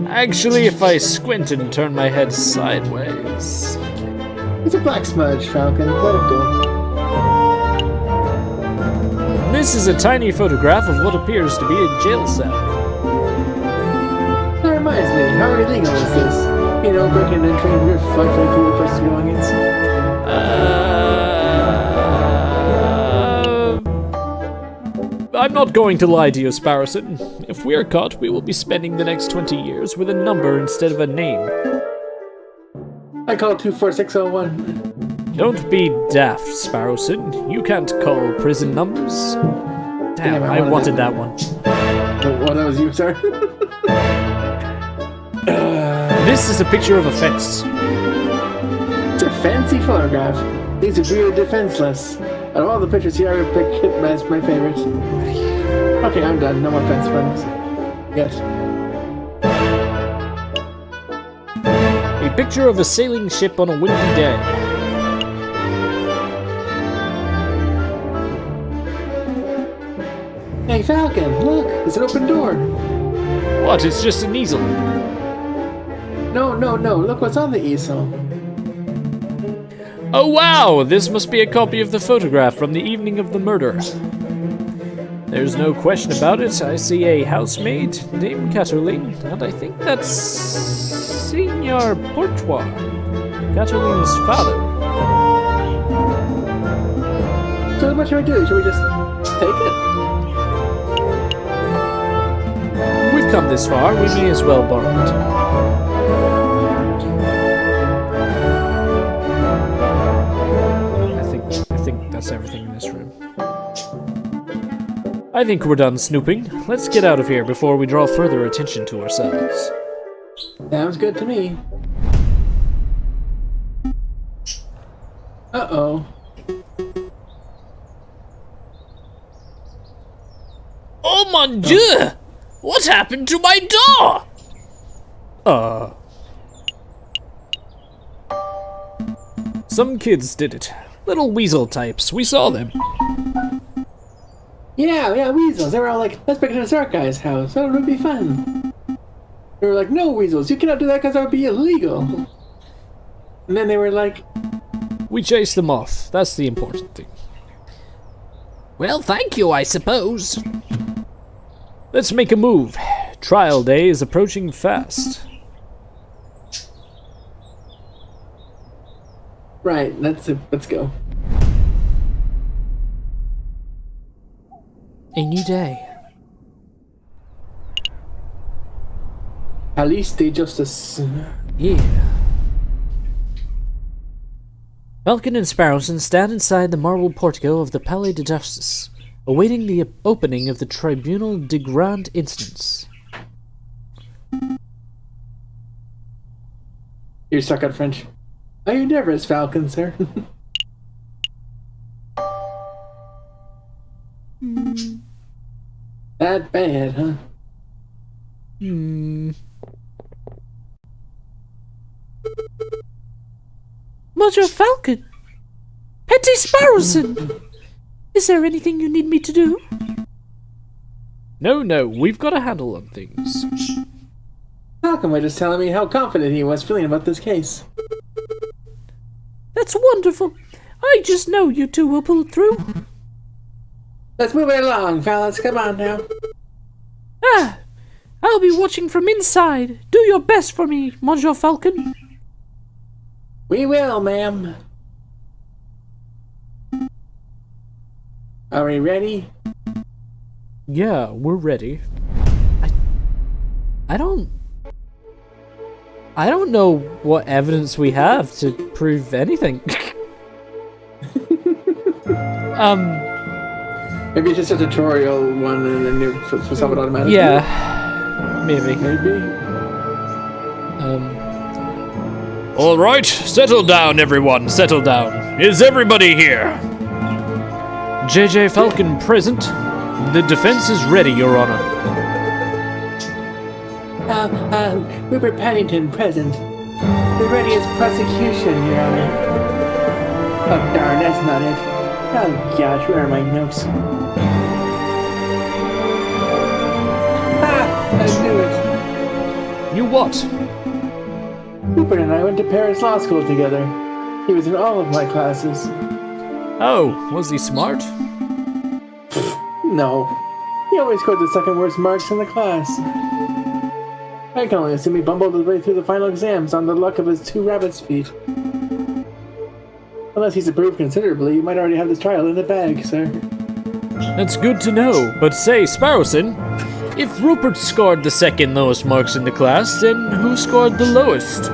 Actually, if I squint and turn my head sideways... It's a black smudge, Falcon. Let it go. This is a tiny photograph of what appears to be a jail cell. That reminds me, how illegal is this? You know, breaking and entering your flight through a person's belongings. I'm not going to lie to you, Sparrowson. If we are caught, we will be spending the next 20 years with a number instead of a name. I call 24601. Don't be daft, Sparrowson. You can't call prison numbers. Damn, I wanted that one. Oh, that was you, sir. This is a picture of a fence. It's a fancy photograph. These are really defenseless. Out of all the pictures here, I would pick it as my favorite. Okay, I'm done. No more fence puns. Yes. A picture of a sailing ship on a windy day. Hey, Falcon, look! It's an open door! What? It's just an easel. No, look what's on the easel. Oh wow! This must be a copy of the photograph from the evening of the murder. There's no question about it. I see a housemaid named Cataline, and I think that's Signor Bourgeois, Cataline's father. So what should we do? Should we just take it? We've come this far, we may as well borrow it. I think that's everything in this room. I think we're done snooping. Let's get out of here before we draw further attention to ourselves. Sounds good to me. Uh-oh. Oh mon dieu! What happened to my door? Some kids did it. Little weasel types. We saw them. Yeah, weasels. They were all like, let's break into this art guy's house. That would be fun. They were like, no, weasels, you cannot do that because that would be illegal. And then they were like... We chased them off. That's the important thing. Well, thank you, I suppose. Let's make a move. Trial day is approaching fast. Right, let's go. A new day. At least they justice. Yeah. Falcon and Sparrowson stand inside the marble portico of the Palais de Justice, awaiting the opening of the Tribunal de Grande Instance. You're stuck on French. Are you nervous, Falcon, sir? That bad, huh? Monsieur Falcon! Petty Sparrowson! Is there anything you need me to do? No, we've got a handle on things. Falcon was just telling me how confident he was feeling about this case. That's wonderful. I just know you two will pull it through. Let's move it along, fellas. Come on now. I'll be watching from inside. Do your best for me, Monsieur Falcon. We will, ma'am. Are we ready? Yeah, we're ready. I don't know what evidence we have to prove anything. Maybe it's just a tutorial one and then you for something automatic. Yeah, maybe. All right, settle down, everyone. Settle down. Is everybody here? JJ Falcon present. The defense is ready, Your Honor. Rupert Paddington present. The readiest prosecution, Your Honor. Oh darn, that's not it. Oh gosh, where are my notes? I knew it. You what? Rupert and I went to Paris Law School together. He was in all of my classes. Oh, was he smart? No. He always scored the second worst marks in the class. I can only assume he bumbled his way through the final exams on the luck of his 2 rabbit's feet. Unless he's improved considerably, you might already have this trial in the bag, sir. That's good to know, but say, Sparrowson, if Rupert scored the second lowest marks in the class, then who scored the lowest?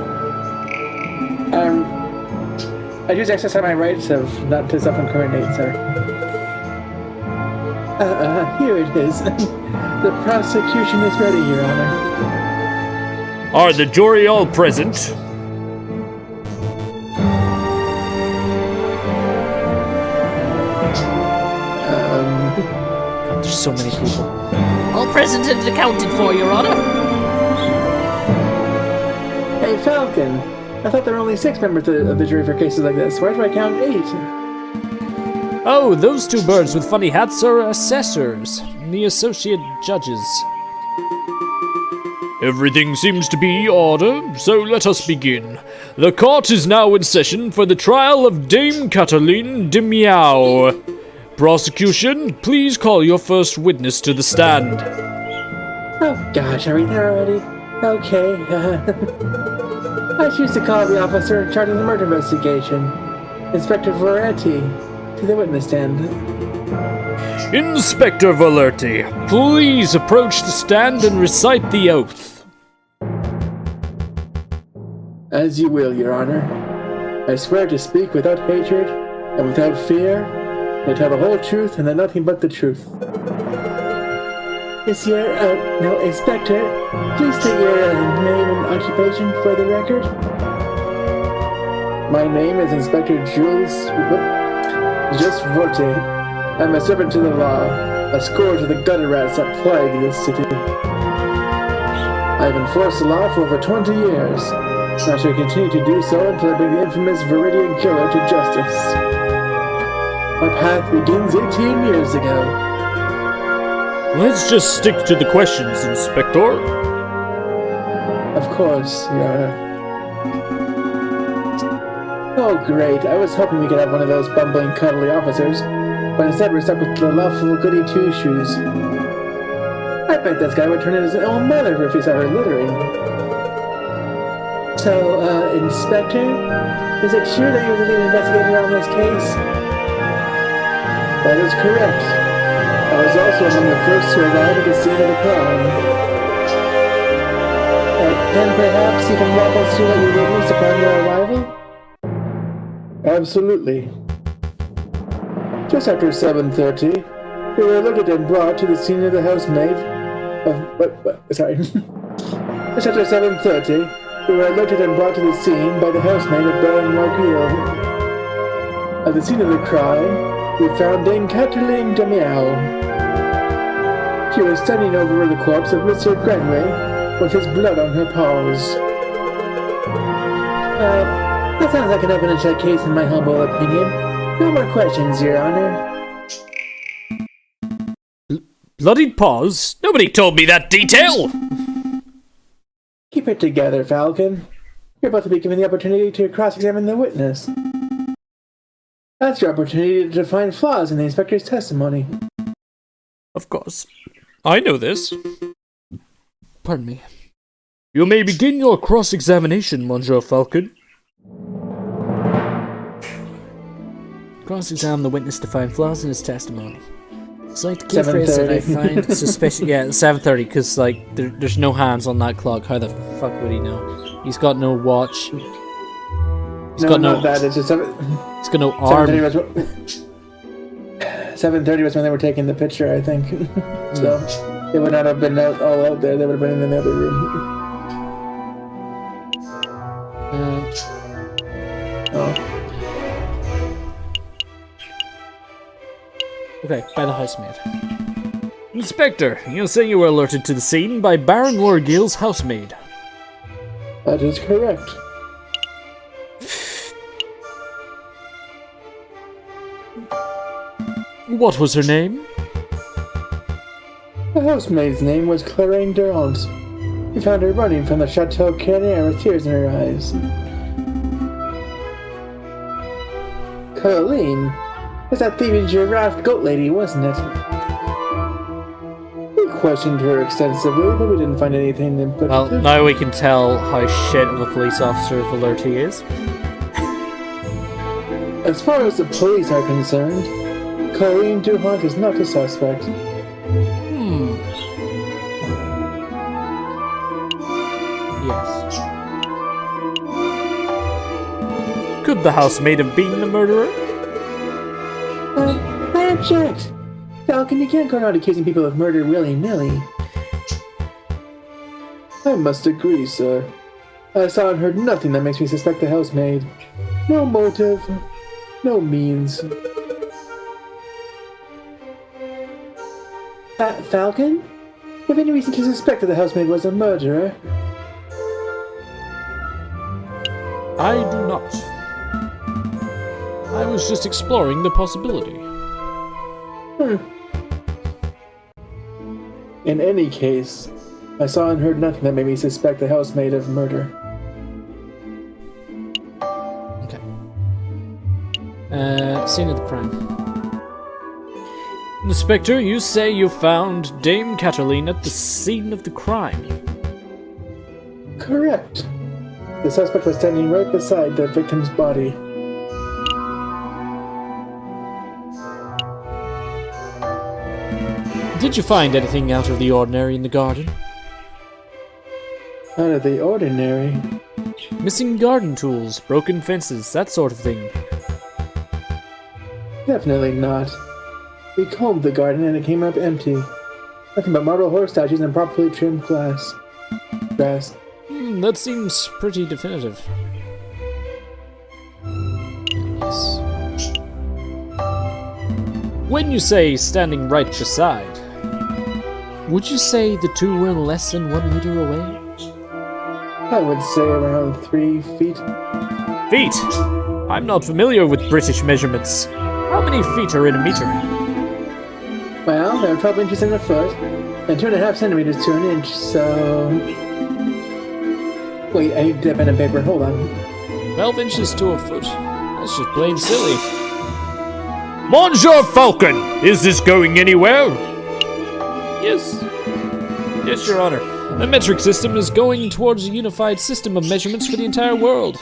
I just exercise my rights of not to self-incriminate, sir. Here it is. The prosecution is ready, Your Honor. Are the jury all present? God, there's so many people. present and accounted for, Your Honor. Hey, Falcon. I thought there were only 6 members of the jury for cases like this. Why do I count 8? Oh, those 2 birds with funny hats are assessors, the associate judges. Everything seems to be order, so let us begin. The court is now in session for the trial of Dame Cataline de Meow. Prosecution, please call your first witness to the stand. Oh gosh, are we there already? Okay, I choose to call the officer in charge of the murder investigation, Inspector Varetti, to the witness stand. Inspector Valerti, please approach the stand and recite the oath. As you will, Your Honor. I swear to speak without hatred and without fear, to tell the whole truth and then nothing but the truth. Monsieur, now, Inspector, please state your name and occupation for the record. My name is Inspector Jules Forte. I'm a servant to the law, a scourge of the gutter rats that plague this city. I've enforced the law for over 20 years, and I shall continue to do so until I bring the infamous Viridian killer to justice. My path begins 18 years ago. Let's just stick to the questions, Inspector. Of course, Your Honor. Oh great, I was hoping we could have one of those bumbling, cuddly officers, but instead we're stuck with the lawful goody two-shoes. I bet this guy would turn into his own mother if he saw her littering. So, Inspector, is it true that you're the lead investigator on this case? That is correct. I was also among the first to arrive at the scene of the crime. Then perhaps you can walk us through what you witnessed upon your arrival? Absolutely. Just after 7:30, we were alerted and brought to the scene of the housemaid sorry. Just after 7:30, we were alerted and brought to the scene by the housemaid of Baron Marguerite. At the scene of the crime, we found Dame Cataline de Meow. She was standing over the corpse of Mr. Granway with his blood on her paws. That sounds like an open and shut case in my humble opinion. No more questions, Your Honor. Bloodied paws? Nobody told me that detail! Keep it together, Falcon. You're about to be given the opportunity to cross-examine the witness. That's your opportunity to find flaws in the inspector's testimony. Of course. I know this. Pardon me. You may begin your cross-examination, Monsieur Falcon. Cross-examine the witness to find flaws in his testimony. Cite the key phrase that I find suspicious. Yeah, 7:30, because, like, there's no hands on that clock. How the fuck would he know? He's got no watch. He's got no... Not that, it's just... He's got no arm. 7:30 was when they were taking the picture, I think. So, they would not have been all out there. They would have been in the other room. Oh. Okay, by the housemaid. Inspector, you say you were alerted to the scene by Baron Wargill's housemaid. That is correct. What was her name? The housemaid's name was Clarine Durant. We found her running from the Chateau Carnier with tears in her eyes. Colleen? It's that thieving giraffe goat lady, wasn't it? We questioned her extensively, but we didn't find anything implicative. Well, now we can tell how shit of a police officer Valerti is. As far as the police are concerned, Colleen Durant is not a suspect. Yes. Could the housemaid have been the murderer? I object! Falcon, you can't go around accusing people of murder willy-nilly. I must agree, sir. I saw and heard nothing that makes me suspect the housemaid. No motive, no means. Falcon? have any reason to suspect that the housemaid was a murderer? I do not. I was just exploring the possibility. In any case, I saw and heard nothing that made me suspect the housemaid of murder. Okay. Scene of the crime. Inspector, you say you found Dame Cataline at the scene of the crime. Correct. The suspect was standing right beside the victim's body. Did you find anything out of the ordinary in the garden? Out of the ordinary? Missing garden tools, broken fences, that sort of thing. Definitely not. We combed the garden and it came up empty. Nothing but marble horse statues and properly trimmed grass. That seems pretty definitive. Yes. When you say standing right beside, would you say the two were less than 1 meter away? I would say around 3 feet. Feet! I'm not familiar with British measurements. How many feet are in a meter? Well, there are 12 inches in a foot, and 2.5 centimeters to an inch, so... Wait, I need to pen and paper, hold on. 12 inches to a foot. That's just plain silly. Monsieur Falcon! Is this going anywhere? Yes. Yes, Your Honor. The metric system is going towards a unified system of measurements for the entire world.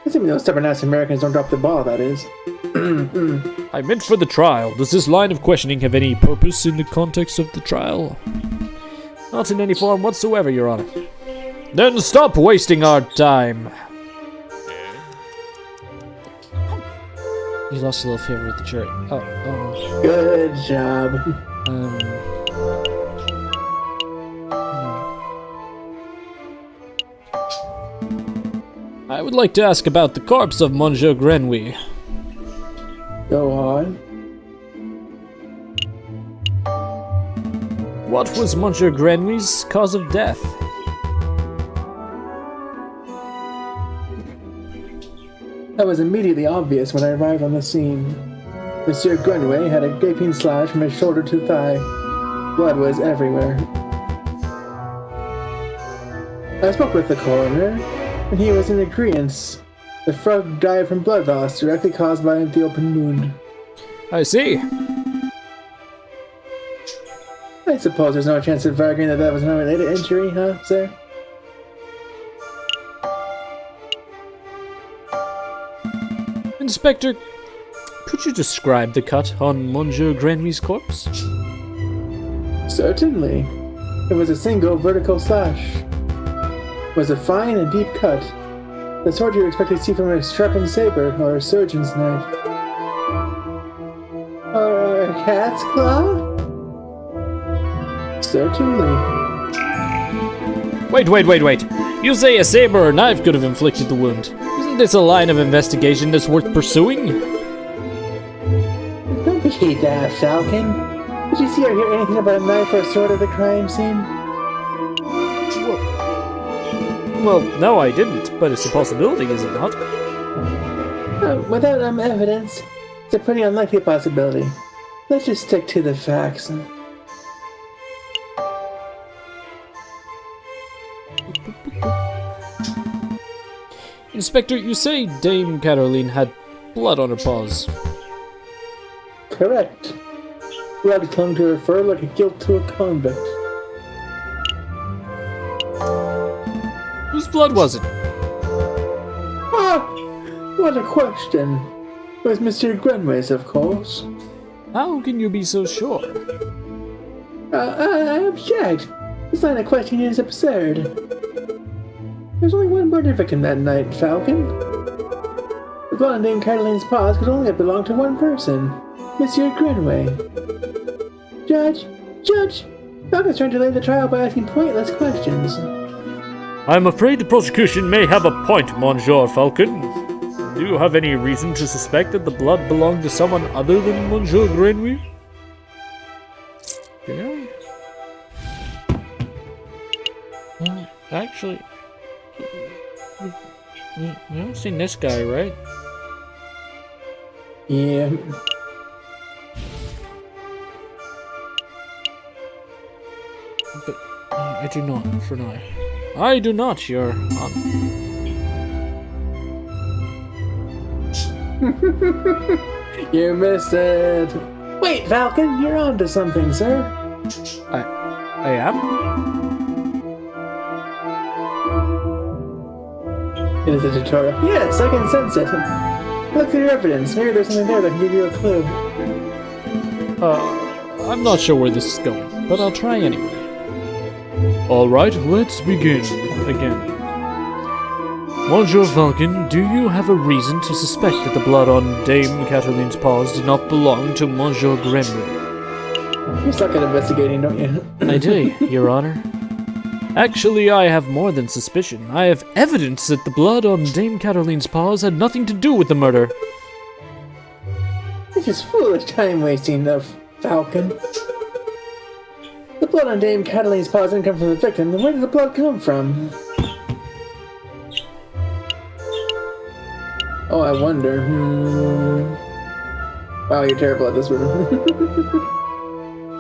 Assuming those stubborn-ass Americans don't drop the ball, that is. I meant for the trial. Does this line of questioning have any purpose in the context of the trial? Not in any form whatsoever, Your Honor. Then stop wasting our time. You lost a little favor with the jury. Oh. Good job. I would like to ask about the corpse of Monsieur Grenouille. Go on. What was Monsieur Grenouille's cause of death? That was immediately obvious when I arrived on the scene. Monsieur Grenouille had a gaping slash from his shoulder to thigh. Blood was everywhere. I spoke with the coroner, and he was in agreement. The frog died from blood loss directly caused by the open wound. I see. I suppose there's no chance of arguing that was an unrelated injury, huh, sir? Inspector, could you describe the cut on Monsieur Grenouille's corpse? Certainly. It was a single vertical slash. It was a fine and deep cut. The sort you expect to see from a sharpened saber or a surgeon's knife. Or a cat's claw? Certainly. Wait. You say a saber or knife could have inflicted the wound. Isn't this a line of investigation that's worth pursuing? Don't be that, Falcon. Did you see or hear anything about a knife or a sword at the crime scene? Well, no, I didn't, but it's a possibility, is it not? Without evidence, it's a pretty unlikely possibility. Let's just stick to the facts. Inspector, you say Dame Caroline had blood on her paws. Correct. Blood clung to her fur like a guilt to a convict. Whose blood was it? Ah! What a question. It was Mr. Grenouille's, of course. How can you be so sure? I object. This line of questioning is absurd. There's only one murder victim that night, Falcon. The blood on Dame Caroline's paws could only have belonged to one person, Monsieur Grenouille. Judge! Falcon's trying to delay the trial by asking pointless questions. I'm afraid the prosecution may have a point, Monsieur Falcon. Do you have any reason to suspect that the blood belonged to someone other than Monsieur Grenouille? Yeah. Well, actually, you haven't seen this guy, right? Yeah. But I do not, for now. I do not, Your Honor. You missed it. Wait, Falcon, you're on to something, sir. I am? It is a tutorial. Yes, I can sense it. Look through your evidence. Maybe there's something there that can give you a clue. I'm not sure where this is going, but I'll try anyway. Alright, let's begin again. Monsieur Falcon, do you have a reason to suspect that the blood on Dame Cataline's paws did not belong to Monsieur Gremlin? You suck at investigating, don't you? I do, Your Honor. Actually, I have more than suspicion. I have evidence that the blood on Dame Cataline's paws had nothing to do with the murder. This is foolish time wasting, Falcon. The blood on Dame Cataline's paws didn't come from the victim, then where did the blood come from? Oh, I wonder. Wow, you're terrible at this one.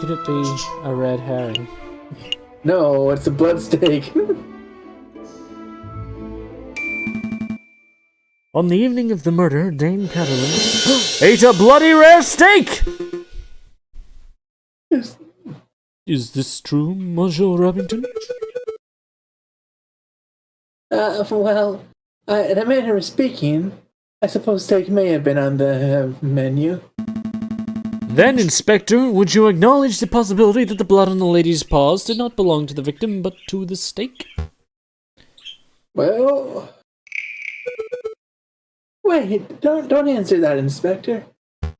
Could it be a red herring? No, it's a blood steak. On the evening of the murder, Dame Catelyn ate a bloody rare steak! Yes. Is this true, Monsieur Robington? Well, in a manner of speaking, I suppose steak may have been on the menu. Then, Inspector, would you acknowledge the possibility that the blood on the lady's paws did not belong to the victim, but to the steak? Well... Wait, don't answer that, Inspector. It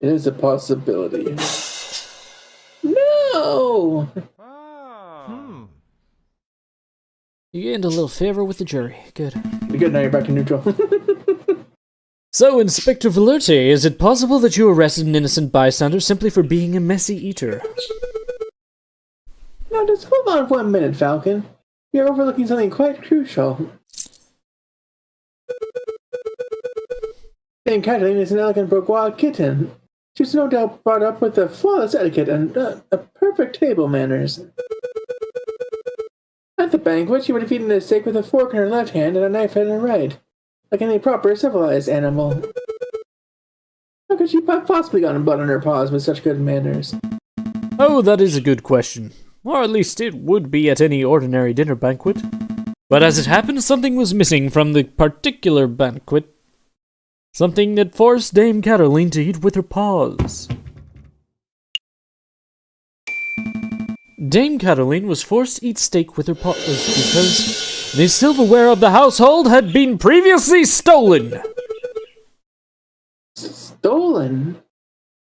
is a possibility. No! You gained a little favor with the jury. Good. Good, now you're back to neutral. So, Inspector Valerte, is it possible that you arrested an innocent bystander simply for being a messy eater? Now, just hold on 1 minute, Falcon. You're overlooking something quite crucial. Dame Cataline is an elegant bourgeois kitten. She's no doubt brought up with the flawless etiquette and perfect table manners. At the banquet, she would have eaten a steak with a fork in her left hand and a knife in her right, like any proper civilized animal. How could she have possibly gotten blood on her paws with such good manners? Oh, that is a good question. Or at least it would be at any ordinary dinner banquet. But as it happened, something was missing from the particular banquet. Something that forced Dame Cataline to eat with her paws. Dame Cataline was forced to eat steak with her paws because the silverware of the household had been previously stolen. Stolen?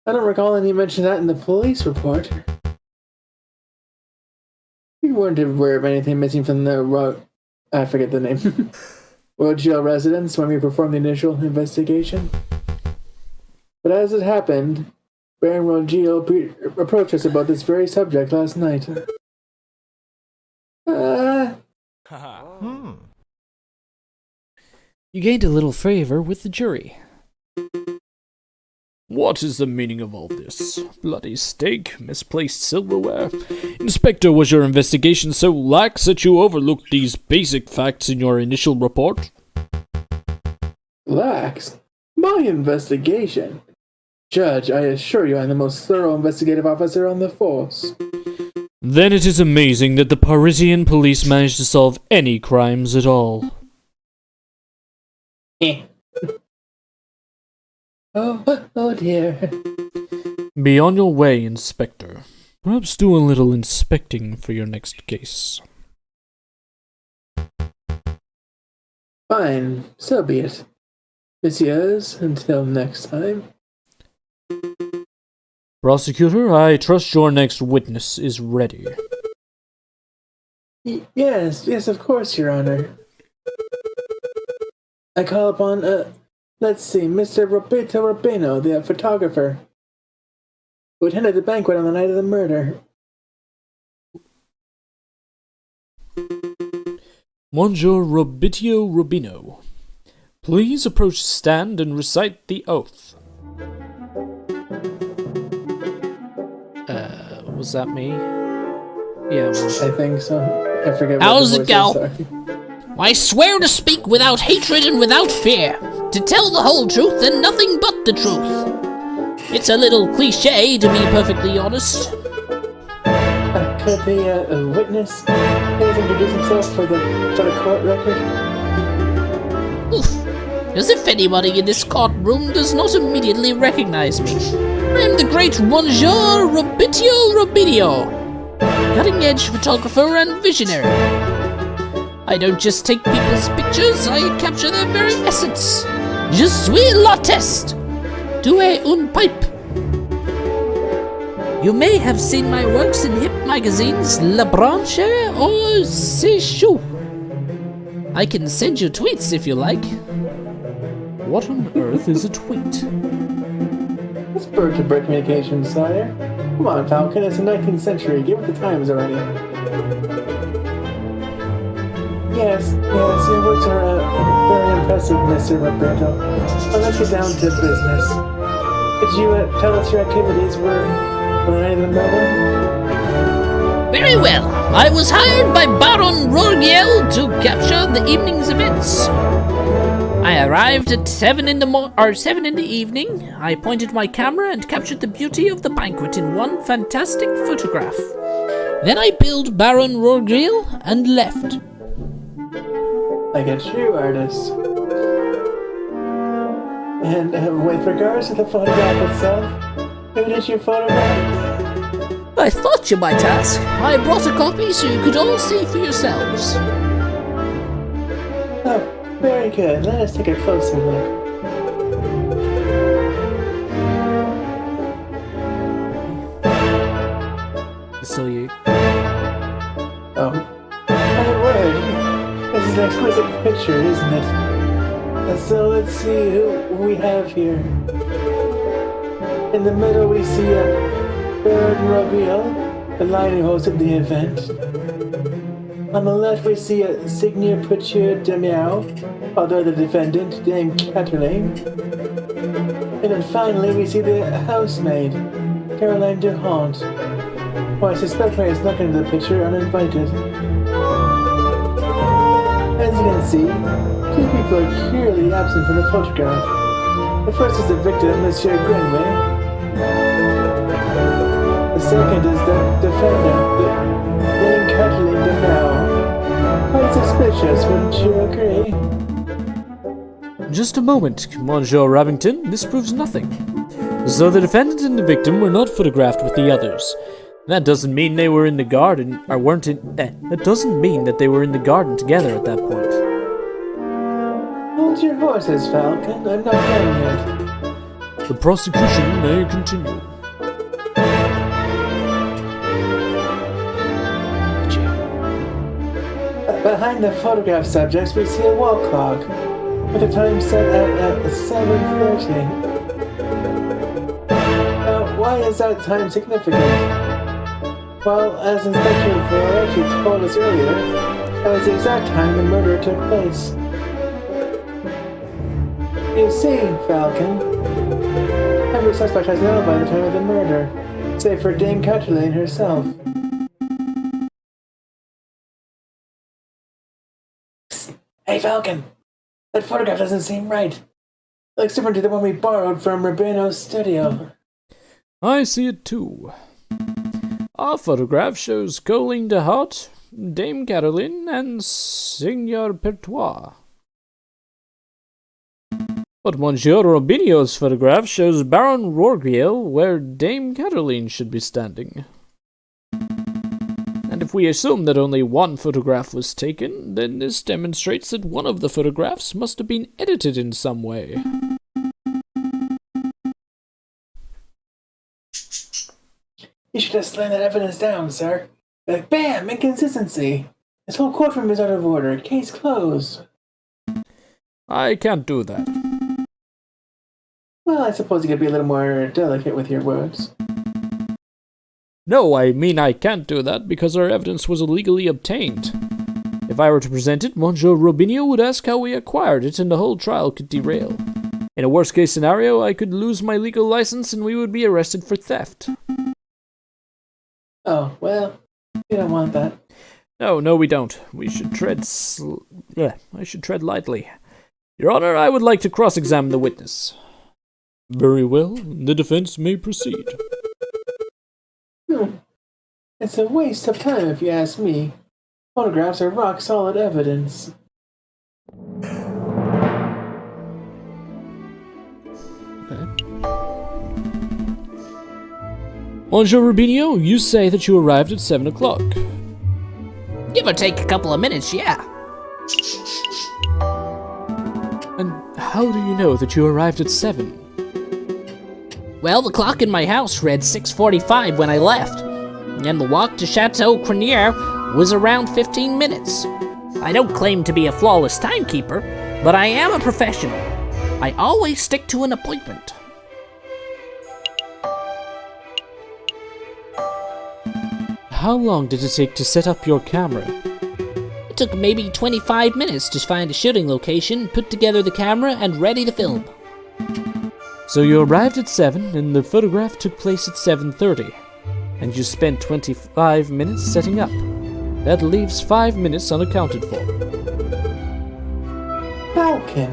I don't recall any mention of that in the police report. We weren't aware of anything missing from the I forget the name. Royal Jail residence when we performed the initial investigation. But as it happened, Baron Rogio approached us about this very subject last night. You gained a little favor with the jury. What is the meaning of all this? Bloody steak, misplaced silverware. Inspector, was your investigation so lax that you overlooked these basic facts in your initial report? Lax? My investigation? Judge, I assure you I'm the most thorough investigative officer on the force. Then it is amazing that the Parisian police managed to solve any crimes at all. Oh dear. Be on your way, Inspector. Perhaps do a little inspecting for your next case. Fine, so be it. Messieurs, until next time. Prosecutor, I trust your next witness is ready. Yes, of course, Your Honor. I call upon, let's see, Mr. Roberto Rubino, the photographer, who attended the banquet on the night of the murder. Monsieur Robitio Rubino, please approach the stand and recite the oath. Was that me? Yeah, it was. I think so. I forget How's what it the go? voice is, sorry. I swear to speak without hatred and without fear, to tell the whole truth and nothing but the truth. It's a little cliche, to be perfectly honest. Could the witness please introduce himself for the court record? Oof. As if anybody in this courtroom does not immediately recognize me. I am the great Monsieur Robitio Robitio, cutting-edge photographer and visionary. I don't just take people's pictures, I capture their very essence. Je suis l'artiste. Tu es un pipe. You may have seen my works in hip magazines La Branche or C'est Chou. I can send you tweets if you like. What on earth is a tweet? It's bird-to-bird communication, sire. Come on, Falcon, it's the 19th century. Give it the times already. Yes, your works are very impressive, Mr. Roberto. Well, let's get down to business. Could you tell us your activities were on the night of the murder? Very well. I was hired by Baron Rourgiel to capture the evening's events. I arrived at 7 in the evening. I pointed my camera and captured the beauty of the banquet in one fantastic photograph. Then I billed Baron Rourgiel and left. Like a true artist. And with regards to the photograph itself, who did you photograph? I thought you might ask. I brought a copy so you could all see for yourselves. Oh, very good. Let us take a closer look. So you... Oh, my word. This is an exquisite picture, isn't it? So let's see who we have here. In the middle we see Baron Rogiel, the line who hosted the event. On the left we see Signor Puccio de Miao, father of the defendant, Dame Catherine. And then finally we see the housemaid, Caroline de Haunt, who I suspect may have snuck into the picture uninvited. As you can see, two people are clearly absent from the photograph. The first is the victim, Monsieur Greenway. The second is the defendant, Dame Kathleen de Mel. Quite suspicious, wouldn't you agree? Just a moment, Monsieur Rabington. This proves nothing. So the defendant and the victim were not photographed with the others. That doesn't mean they were in the garden, or weren't in... that doesn't mean that they were in the garden together at that point. Hold your horses, Falcon. I'm not done yet. The prosecution may continue. Behind the photograph subjects, we see a wall clock, with the time set at 7:30. Now, why is that time significant? Well, as Inspector Aviary told us earlier, that was the exact time the murder took place. You see, Falcon, every suspect has an alibi at the time of the murder, save for Dame Kathleen herself. Hey, Falcon! That photograph doesn't seem right. It looks different to the one we borrowed from Rubino's studio. I see it too. Our photograph shows Colleen de Hart, Dame Caroline, and Signor Pertois. But Monsieur Robinio's photograph shows Baron Rourgiel where Dame Caroline should be standing. And if we assume that only one photograph was taken, then this demonstrates that one of the photographs must have been edited in some way. You should have slain that evidence down, sir. Like, bam! Inconsistency! This whole courtroom is out of order. Case closed. I can't do that. Well, I suppose you could be a little more delicate with your words. No, I mean I can't do that because our evidence was illegally obtained. If I were to present it, Monsieur Robinho would ask how we acquired it, and the whole trial could derail. In a worst-case scenario, I could lose my legal license and we would be arrested for theft. Oh, well, you don't want that. No, we don't. We should tread I should tread lightly. Your Honor, I would like to cross-examine the witness. Very well. The defense may proceed. It's a waste of time if you ask me. Photographs are rock-solid evidence. Monsieur Rubinho, you say that you arrived at 7 o'clock. Give or take a couple of minutes, yeah. And how do you know that you arrived at 7? Well, the clock in my house read 6:45 when I left, and the walk to Chateau Crenier was around 15 minutes. I don't claim to be a flawless timekeeper, but I am a professional. I always stick to an appointment. How long did it take to set up your camera? It took maybe 25 minutes to find a shooting location, put together the camera, and ready to film. So you arrived at 7 and the photograph took place at 7:30. And you spent 25 minutes setting up. That leaves 5 minutes unaccounted for. Falcon,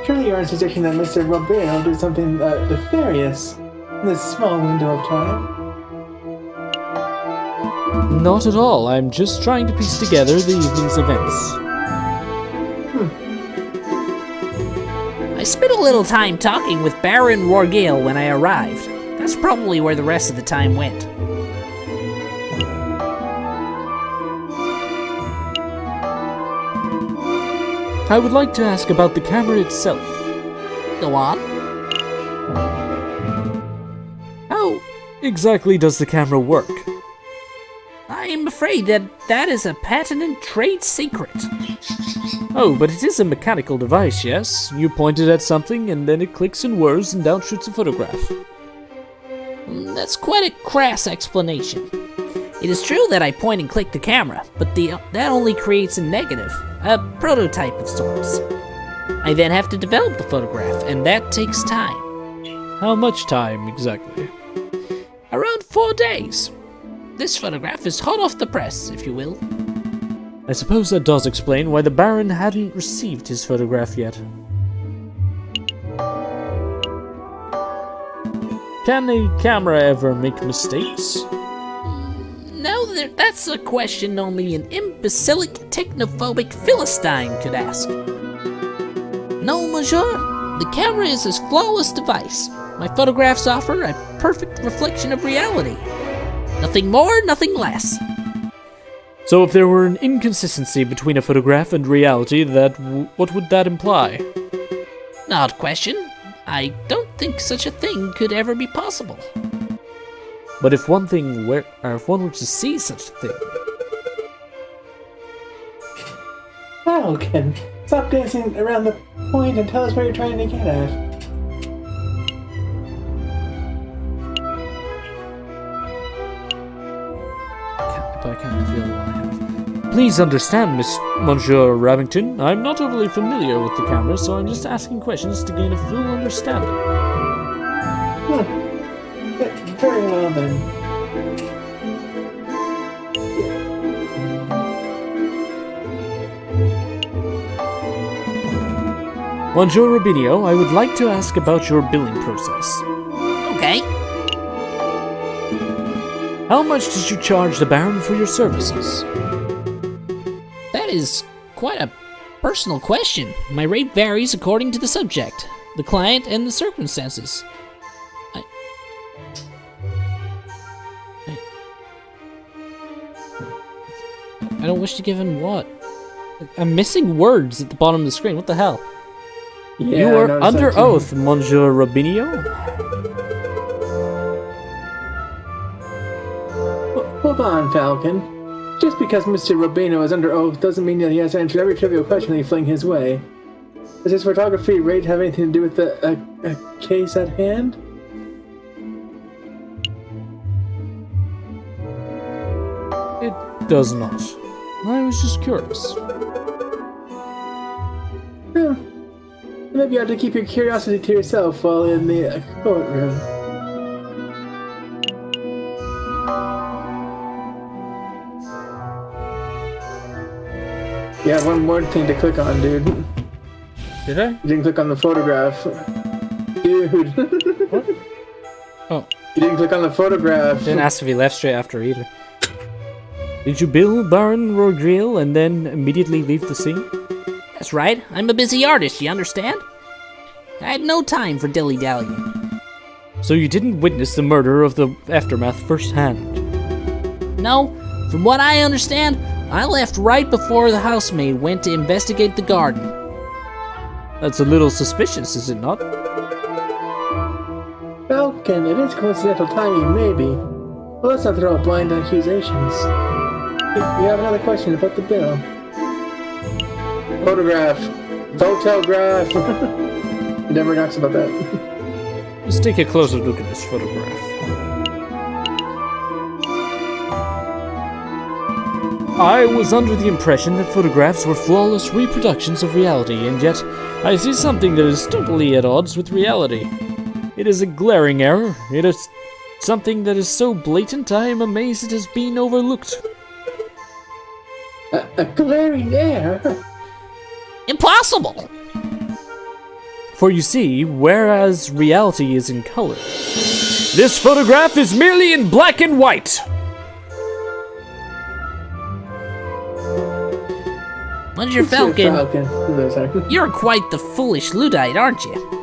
surely you aren't suggesting that Mr. Robinho did something nefarious in this small window of time? Not at all. I'm just trying to piece together the evening's events. I spent a little time talking with Baron Rorgale when I arrived. That's probably where the rest of the time went. I would like to ask about the camera itself. Go on. How exactly does the camera work? I'm afraid that is a patented trade secret. Oh, but it is a mechanical device, yes? You point it at something and then it clicks and whirs and down shoots a photograph. That's quite a crass explanation. It is true that I point and click the camera, but that only creates a negative, a prototype of sorts. I then have to develop the photograph, and that takes time. How much time, exactly? Around 4 days. This photograph is hot off the press, if you will. I suppose that does explain why the Baron hadn't received his photograph yet. Can a camera ever make mistakes? No, that's a question only an imbecilic, technophobic Philistine could ask. No, monsieur, the camera is a flawless device. My photographs offer a perfect reflection of reality. Nothing more, nothing less. So if there were an inconsistency between a photograph and reality, what would that imply? Odd question. I don't think such a thing could ever be possible. But if one were to see such a thing... Falcon, stop dancing around the point and tell us what you're trying to get at. I can't feel what I have. Please understand, Monsieur Rabington, I'm not overly familiar with the camera, so I'm just asking questions to gain a full understanding. Very well then. Monsieur Rubinho, I would like to ask about your billing process. Okay. How much did you charge the Baron for your services? That is quite a personal question. My rate varies according to the subject, the client, and the circumstances. I don't wish to give in what? I'm missing words at the bottom of the screen. What the hell? Yeah, you are under oath, Monsieur Rubinho. Hold on, Falcon. Just because Mr. Rubinho is under oath doesn't mean that he has to answer every trivial question they fling his way. Does his photography rate have anything to do with the case at hand? It does not. I was just curious. Maybe you ought to keep your curiosity to yourself while in the courtroom. You have one more thing to click on, dude. Did I? You didn't click on the photograph. Dude. What? Oh. You didn't click on the photograph. Didn't ask if he left straight after either. Did you bill Baron Rorgriel and then immediately leave the scene? That's right. I'm a busy artist, you understand? I had no time for dilly-dallying. So you didn't witness the murder of the aftermath firsthand? No, from what I understand, I left right before the housemaid went to investigate the garden. That's a little suspicious, is it not? Falcon, it is coincidental timing, maybe. Well, let's not throw out blind accusations. You have another question about the bill. Photograph. Photograph. He never talks about that. Let's take a closer look at this photograph. I was under the impression that photographs were flawless reproductions of reality, and yet I see something that is totally at odds with reality. It is a glaring error. It is something that is so blatant I am amazed it has been overlooked. A glaring error? Impossible! For you see, whereas reality is in color, this photograph is merely in black and white. Monsieur Falcon, No, sorry. you're quite the foolish Luddite, aren't you?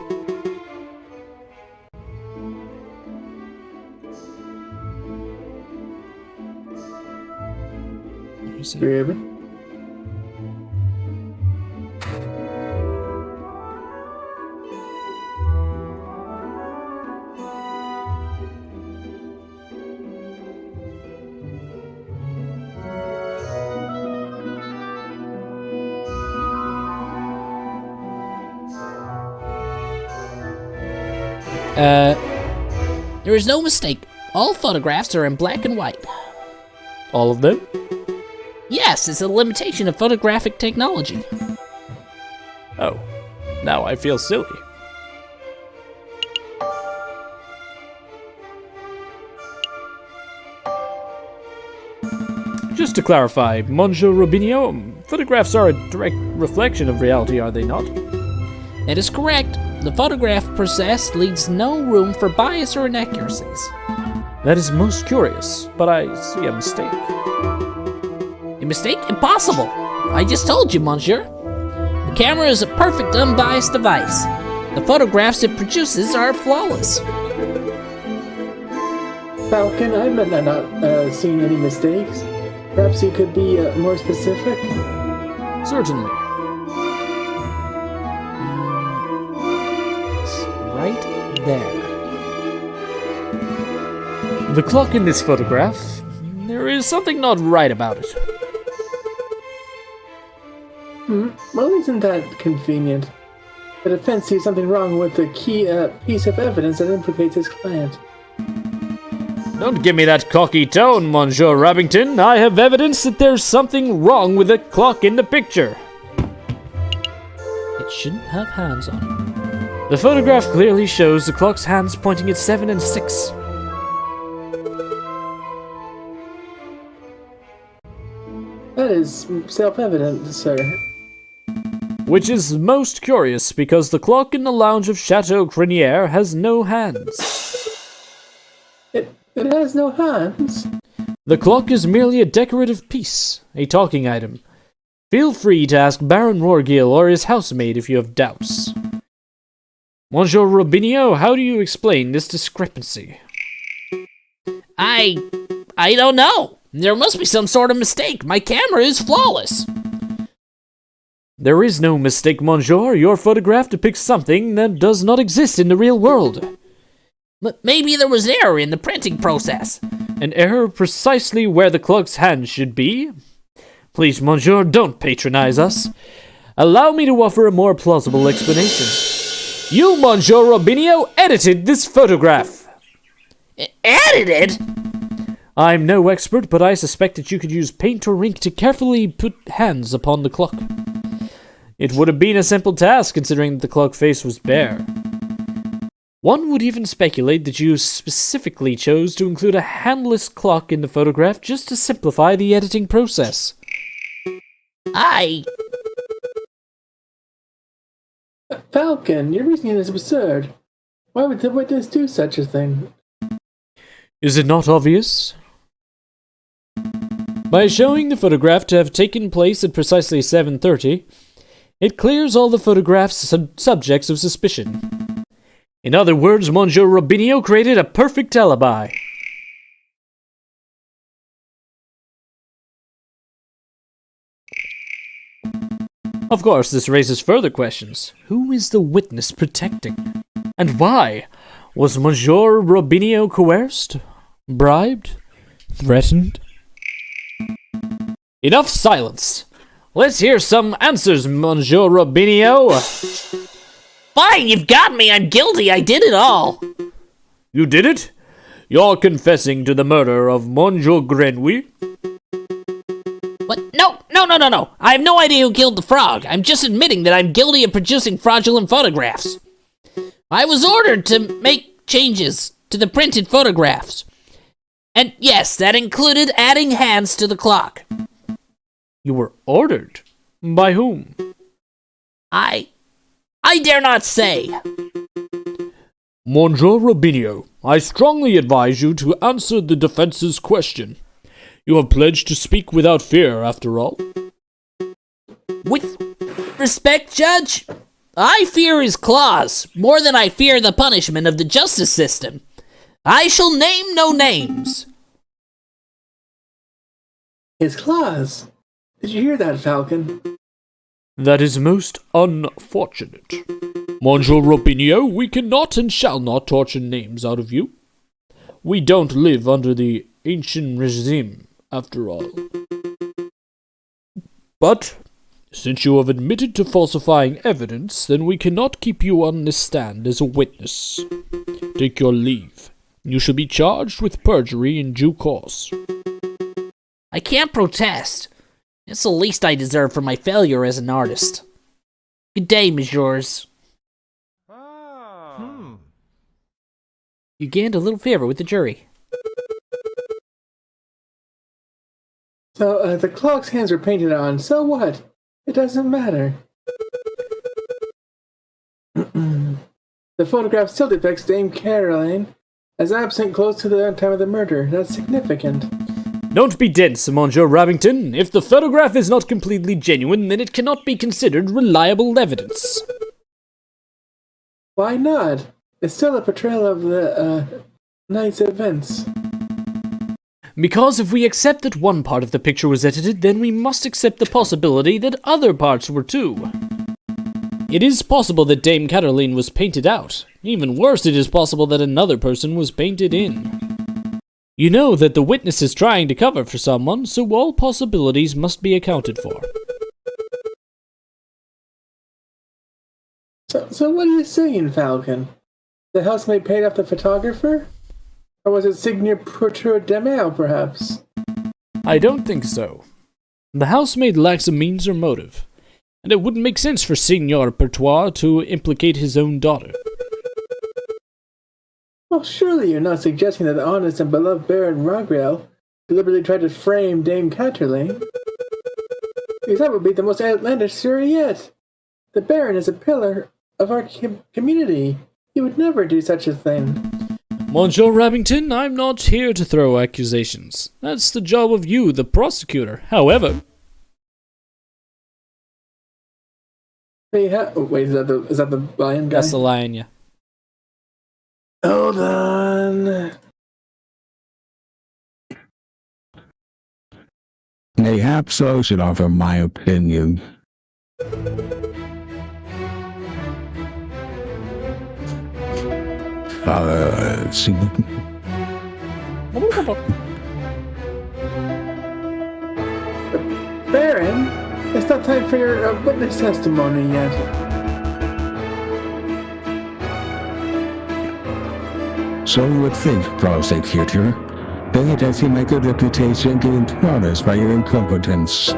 Reuben? There is no mistake. All photographs are in black and white. All of them? Yes, it's a limitation of photographic technology. Oh, now I feel silly. Just to clarify, Monsieur Rubinio, photographs are a direct reflection of reality, are they not? That is correct. The photograph process leaves no room for bias or inaccuracies. That is most curious, but I see a mistake. A mistake? Impossible! I just told you, monsieur. The camera is a perfect unbiased device. The photographs it produces are flawless. Falcon, I might not seen any mistakes. Perhaps you could be more specific? Certainly. It's right there. The clock in this photograph, there is something not right about it. Well, isn't that convenient? The defense sees something wrong with the key piece of evidence that implicates his client. Don't give me that cocky tone, Monsieur Rabbington. I have evidence that there's something wrong with the clock in the picture. It shouldn't have hands on it. The photograph clearly shows the clock's hands pointing at 7 and 6. That is self-evident, sir. Which is most curious because the clock in the lounge of Chateau Criniere has no hands. It has no hands. The clock is merely a decorative piece, a talking item. Feel free to ask Baron Rorgil or his housemaid if you have doubts. Monsieur Rubinio, how do you explain this discrepancy? I don't know. There must be some sort of mistake. My camera is flawless. There is no mistake, Monsieur. Your photograph depicts something that does not exist in the real world. But maybe there was error in the printing process. An error precisely where the clock's hand should be? Please, Monsieur, don't patronize us. Allow me to offer a more plausible explanation. You, Monsieur Rubinio, edited this photograph. Edited? I'm no expert, but I suspect that you could use paint or ink to carefully put hands upon the clock. It would have been a simple task, considering that the clock face was bare. One would even speculate that you specifically chose to include a handless clock in the photograph just to simplify the editing process. Falcon, your reasoning is absurd. Why would the witness do such a thing? Is it not obvious? By showing the photograph to have taken place at precisely 7:30, it clears all the photograph's subjects of suspicion. In other words, Monsieur Robinio created a perfect alibi. Of course, this raises further questions. Who is the witness protecting? And why? Was Monsieur Robinio coerced? Bribed? Threatened? Enough silence! Let's hear some answers, Monsieur Robinio! Fine, you've got me. I'm guilty. I did it all. You did it? You're confessing to the murder of Monsieur Grenouille? What? No. I have no idea who killed the frog. I'm just admitting that I'm guilty of producing fraudulent photographs. I was ordered to make changes to the printed photographs. And yes, that included adding hands to the clock. You were ordered? By whom? I dare not say. Monsieur Robinio, I strongly advise you to answer the defense's question. You have pledged to speak without fear, after all. With respect, Judge, I fear his claws more than I fear the punishment of the justice system. I shall name no names. His claws. Did you hear that, Falcon? That is most unfortunate. Monsieur Robinio, we cannot and shall not torture names out of you. We don't live under the ancient regime, after all. But, since you have admitted to falsifying evidence, then we cannot keep you on this stand as a witness. Take your leave. You shall be charged with perjury in due course. I can't protest. It's the least I deserve for my failure as an artist. Good day, messieurs. You gained a little favor with the jury. So, the clock's hands were painted on, so what? It doesn't matter. The photograph still depicts Dame Caroline as absent close to the time of the murder. That's significant. Don't be dense, Monsieur Rabington. If the photograph is not completely genuine, then it cannot be considered reliable evidence. Why not? It's still a portrayal of the, night's events. Because if we accept that one part of the picture was edited, then we must accept the possibility that other parts were too. It is possible that Dame Caroline was painted out. Even worse, it is possible that another person was painted in. You know that the witness is trying to cover for someone, so all possibilities must be accounted for. So what are you saying, Falcon? The housemaid paid off the photographer? Or was it Signor Portrait Demeo, perhaps? I don't think so. The housemaid lacks a means or motive, and it wouldn't make sense for Signor Pertois to implicate his own daughter. Well, surely you're not suggesting that the honest and beloved Baron Rogriel deliberately tried to frame Dame Caterline? Because that would be the most outlandish theory yet. The Baron is a pillar of our community. He would never do such a thing. Monsieur Rabington, I'm not here to throw accusations. That's the job of you, the prosecutor. However... Wait, is that the lion guy? That's the lion, yeah. Hold on. Mayhap so should offer my opinion. Baron, it's not time for your witness testimony yet. So you would think, prosecutor, But I see my good reputation getting tarnished by your incompetence.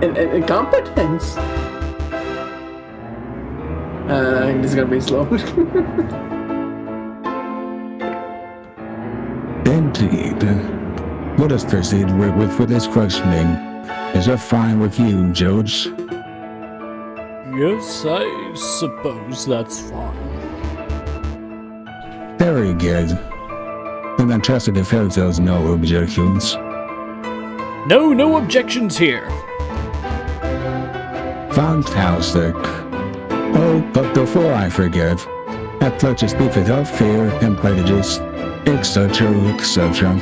Incompetence? This is gonna be slow. Indeed. Let us proceed with this questioning. Is that fine with you, Judge? Yes, I suppose that's fine. Very good. Then I trust the defense has no objections. No objections here. Fantastic. Oh, but before I forget, I pledge to speak without fear and prejudice, etc., etc.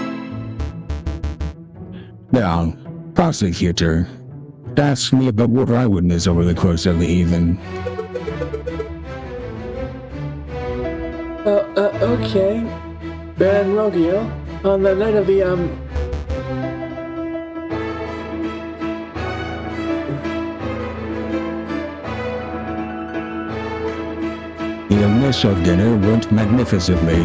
Now, prosecutor, ask me about what I witnessed over the course of the evening. Okay. Baron Rogio, on the night of the, The initial dinner went magnificently.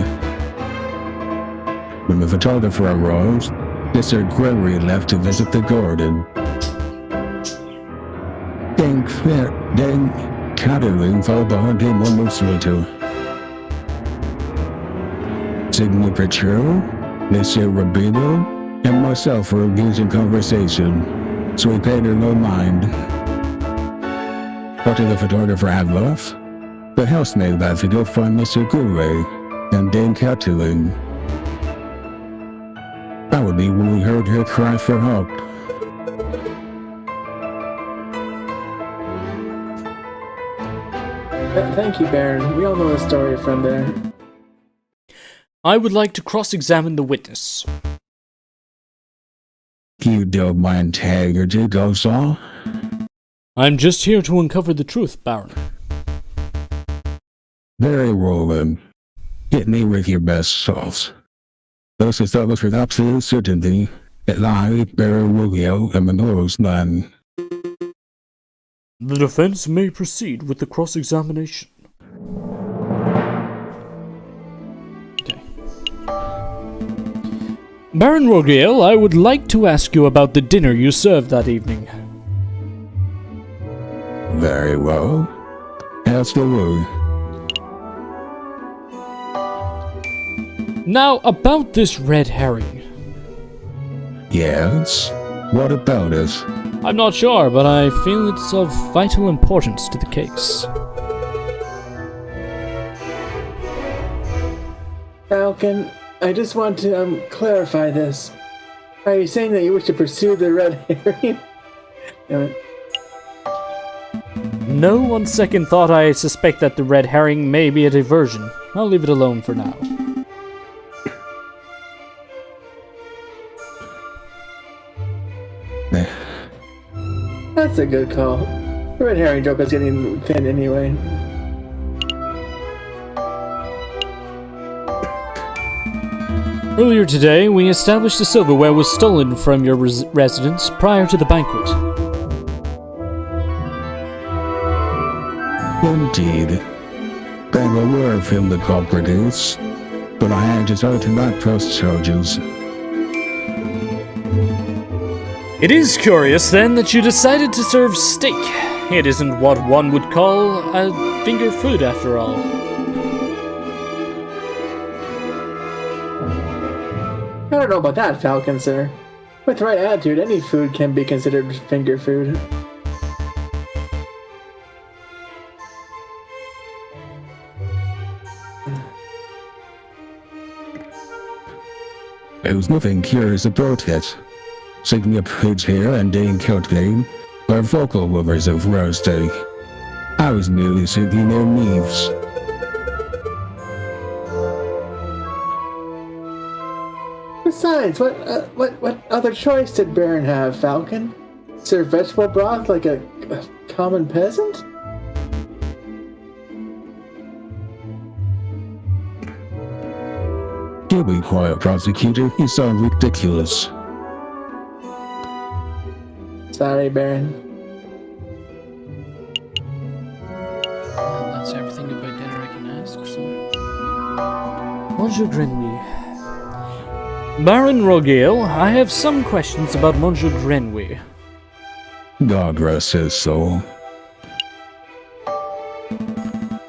When the photographer arrived, Mr. Gregory left to visit the garden. Then Catalin followed behind him 1 month later. Signature, Monsieur Rubino, and myself were engaged in conversation, so we paid her no mind. After the photographer had left, the housemaid left to go find Mr. Goulet and Dame Catalin. That would be when we heard her cry for help. Thank you, Baron. We all know the story from there. I would like to cross-examine the witness. You don't mind integrity, Gosal? I'm just here to uncover the truth, Baron. Very well then. Hit me with your best sauce. Those established with absolute certainty that I, Baron Rugio, am an Oros man. The defense may proceed with the cross-examination. Okay. Baron Rogale, I would like to ask you about the dinner you served that evening. Very well. As the word. Now, about this red herring. Yes? What about it? I'm not sure, but I feel it's of vital importance to the case. Falcon, I just want to clarify this. Are you saying that you wish to pursue the red herring? No, on second thought, I suspect that the red herring may be a diversion. I'll leave it alone for now. That's a good call. The red herring joke is getting thin anyway. Earlier today, we established the silverware was stolen from your residence prior to the banquet. Indeed. I'm aware of whom the culprit is, but I had decided to not press charges. It is curious, then, that you decided to serve steak. It isn't what one would call a finger food, after all. I don't know about that, Falcon, sir. With the right attitude, any food can be considered finger food. There's nothing curious about it. Signia Page here and Dane Kiltane are vocal lovers of roast steak. I was merely seeking their needs. Besides, what other choice did Baron have, Falcon? Serve vegetable broth like a common peasant? You be quiet, prosecutor. You sound ridiculous. Sorry, Baron. That's everything about dinner I can ask, so... Monsieur Grenouille. Baron Rogale, I have some questions about Monsieur Grenouille. God rest his soul.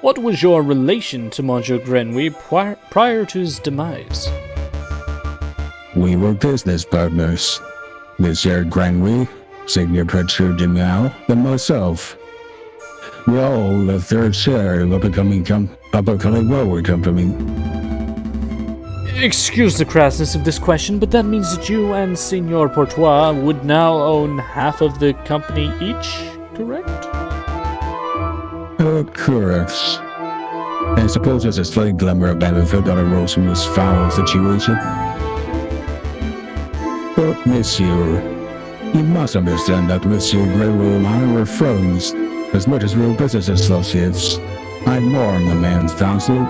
What was your relation to Monsieur Grenouille prior to his demise? We were business partners. Monsieur Grenouille, Senior Pritchard Demau, and myself. We all the third share of a becoming railway company. Excuse the crassness of this question, but that means that you and Signor Portois would now own half of the company each, correct? Correct. I suppose there's a slight glimmer of benefit that arose from this foul situation. But, Monsieur, you must understand that Monsieur Grenouille and I were friends, as much as we were business associates. I'm more than the man's counselor.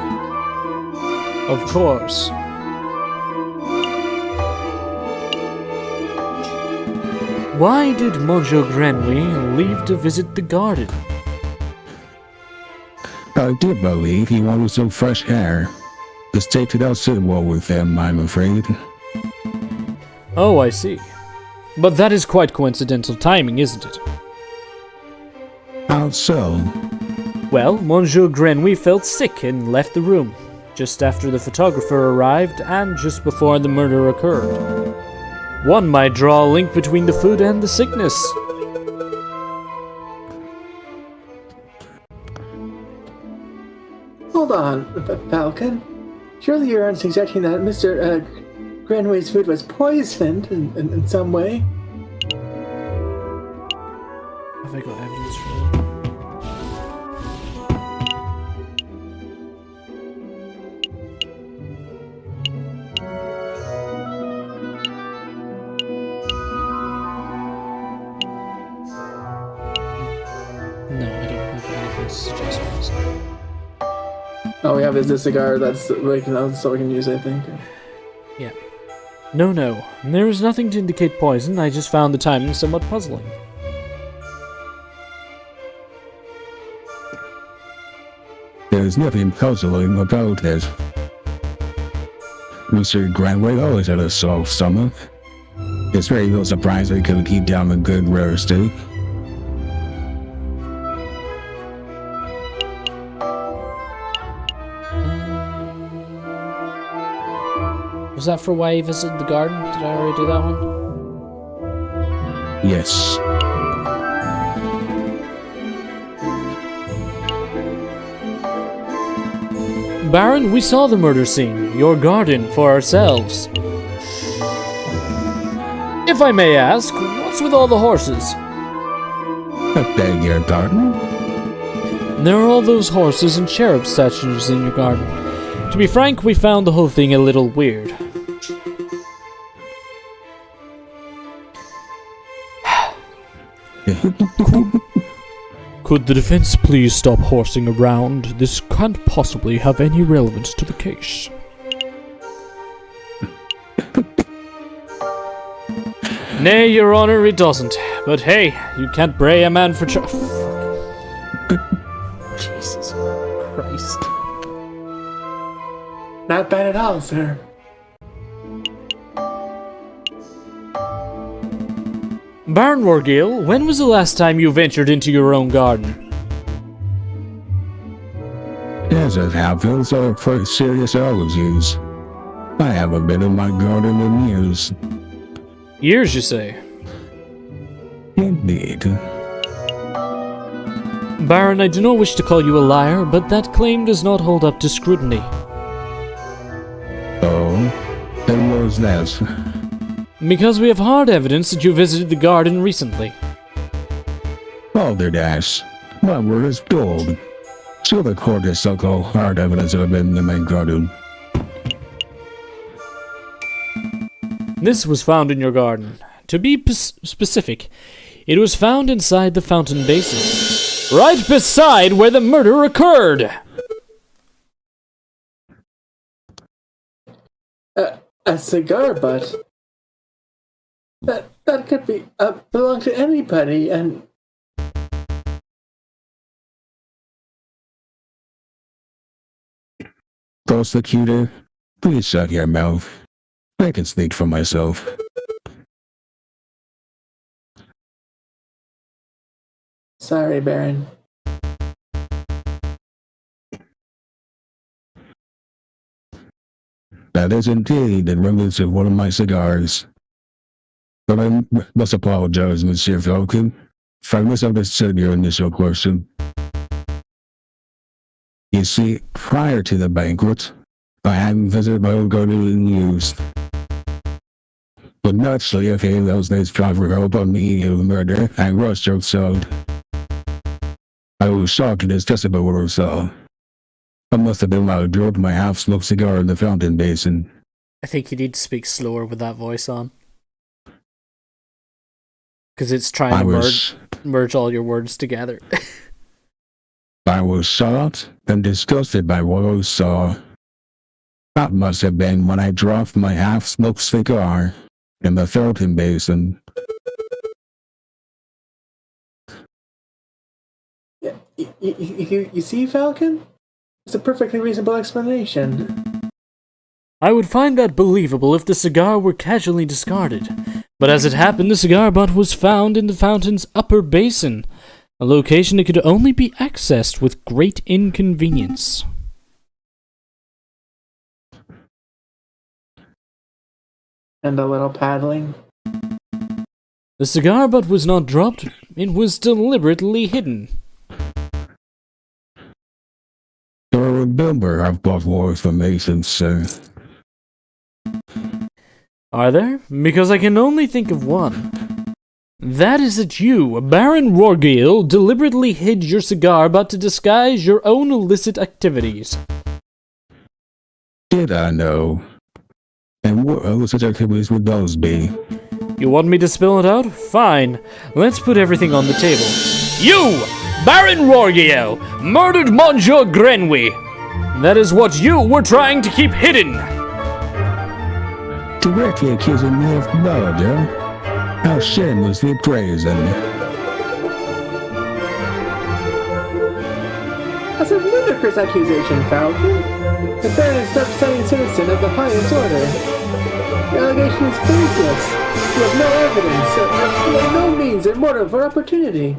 Of course. Why did Monsieur Grenouille leave to visit the garden? I did believe he wanted some fresh air. The state did not sit well with him, I'm afraid. Oh, I see. But that is quite coincidental timing, isn't it? How so? Well, Monsieur Grenouille felt sick and left the room, just after the photographer arrived and just before the murder occurred. One might draw a link between the food and the sickness. Hold on, Falcon. Surely you aren't suggesting that Mr. Grenouille's food was poisoned in some way? Have I got evidence for that? No, I don't have anything to suggest poison. All we have is this cigar that's we can use, I think. Yeah. No, there is nothing to indicate poison. I just found the timing somewhat puzzling. There's nothing puzzling about it. Mr. Grenouille always had a soft stomach. It's very little surprise he could keep down a good rare steak. Was that for why he visited the garden? Did I already do that one? Yes. Baron, we saw the murder scene, your garden, for ourselves. If I may ask, what's with all the horses? I beg your pardon? There are all those horses and cherub statues in your garden. To be frank, we found the whole thing a little weird. Could the defense please stop horsing around? This can't possibly have any relevance to the case. Nay, Your Honor, it doesn't. But hey, you can't bray a man for Jesus Christ. Not bad at all, sir. Baron Rogale, when was the last time you ventured into your own garden? As it happens, are for serious allergies. I haven't been in my garden in years. Years, you say? Indeed. Baron, I do not wish to call you a liar, but that claim does not hold up to scrutiny. Oh? And what was that? Because we have hard evidence that you visited the garden recently. Balderdash. My word is gold. Show the court is so-called hard evidence that I've been in my garden. This was found in your garden. To be specific, it was found inside the fountain basin. Right beside where the murder occurred! A cigar butt? That could be belong to anybody, and Prosecutor, Please shut your mouth. I can speak for myself. Sorry, Baron. That is indeed the remnants of one of my cigars. But I must apologize, Monsieur Falcon, if I misunderstood your initial question. You see, prior to the banquet, I hadn't visited my own garden in years. But naturally, I came those days covered up on the EU murder and rushed outside. I was shocked at his testament what I saw. I must have been while I drove my half-smoked cigar in the fountain basin. I think you need to speak slower with that voice on. Because it's trying to merge all your words together. I was shocked and disgusted by what I saw. That must have been when I dropped my half-smoked cigar in the fountain basin. Yeah, you see, Falcon? It's a perfectly reasonable explanation. I would find that believable if the cigar were casually discarded. But as it happened, the cigar butt was found in the fountain's upper basin, a location that could only be accessed with great inconvenience. And a little paddling. The cigar butt was not dropped, it was deliberately hidden. I remember I've got more information, sir. Are there? Because I can only think of one. That is that you, Baron Rorgil, deliberately hid your cigar butt to disguise your own illicit activities. Did I know? And what illicit activities would those be? You want me to spill it out? Fine. Let's put everything on the table. You, Baron Rorgil, murdered Monsieur Grenouille. That is what you were trying to keep hidden. Directly accusing me of murder? How shamelessly brazen. That's a ludicrous accusation, Falcon. The Baron is an upstanding citizen of the highest order. The allegation is baseless. You have no evidence, by no means a motive or opportunity.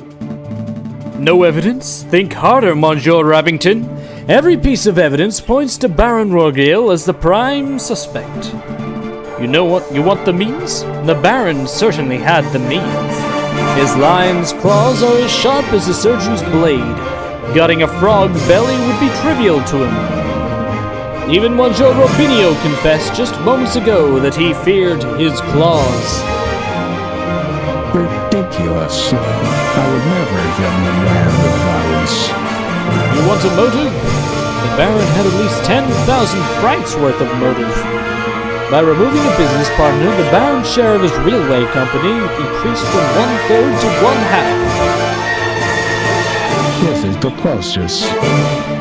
No evidence? Think harder, Monsieur Rabbington. Every piece of evidence points to Baron Rorgil as the prime suspect. You know what? You want the means? The Baron certainly had the means. His lion's claws are as sharp as a surgeon's blade. Gutting a frog's belly would be trivial to him. Even Monsieur Robinio confessed just moments ago that he feared his claws. Ridiculous. I would never give him a man of violence. You want a motive? The Baron had at least 10,000 francs worth of motive. By removing a business partner, the Baron's share of his railway company increased from 1/3 to 1/2. This is preposterous.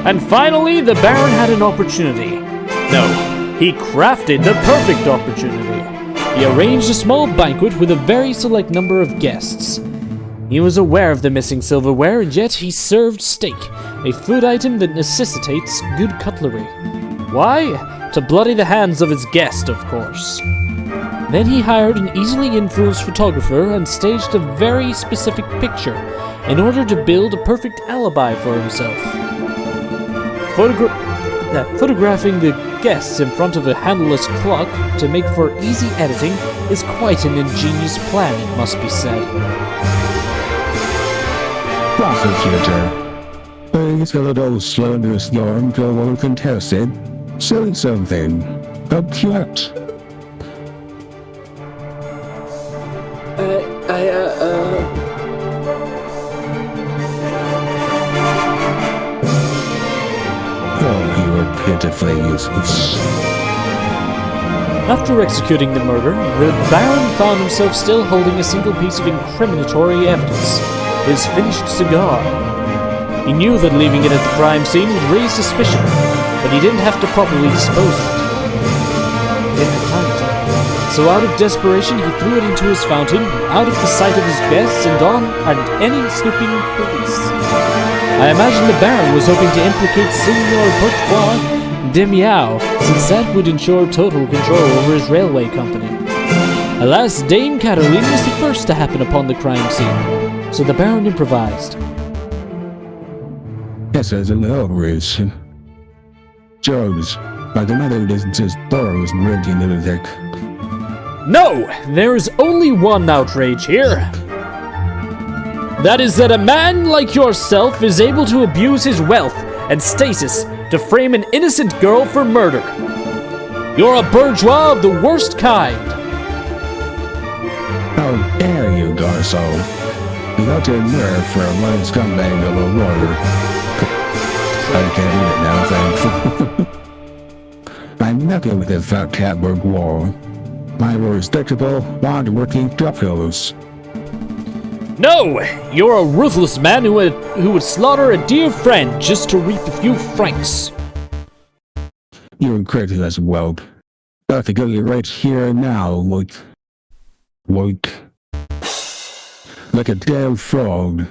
And finally, the Baron had an opportunity. No, he crafted the perfect opportunity. He arranged a small banquet with a very select number of guests. He was aware of the missing silverware, and yet he served steak, a food item that necessitates good cutlery. Why? To bloody the hands of his guest, of course. Then he hired an easily influenced photographer and staged a very specific picture in order to build a perfect alibi for himself. Photographing the guests in front of a handleless clock to make for easy editing is quite an ingenious plan, it must be said. Prosecutor, please a little slanderous yarn to one contested. Say something. Object. Oh, you are pitifully useless. After executing the murder, the Baron found himself still holding a single piece of incriminatory evidence, his finished cigar. He knew that leaving it at the crime scene would raise suspicion, but he didn't have to properly dispose of it. He didn't have time to. So out of desperation, he threw it into his fountain, out of the sight of his guests and any snooping police. I imagine the Baron was hoping to implicate Signor Bourgeois, Demiao, since that would ensure total control over his railway company. Alas, Dame Cataline was the first to happen upon the crime scene, so the Baron improvised. Yes, as an Elvis. Jones, by the matter doesn't just Burrows renting the deck. No! There is only one outrage here. That is that a man like yourself is able to abuse his wealth and status to frame an innocent girl for murder. You're a bourgeois of the worst kind. How dare you, Garso? You got your nerve for a lying scumbag of a lawyer. I can't eat it now, thanks. I'm nothing with that fat cat bourgeois. I'm a respectable, hard-working fellows. No! You're a ruthless man who would slaughter a dear friend just to reap a few francs. You're incredulous, Weld. Got to get you right here and now, like a damn frog.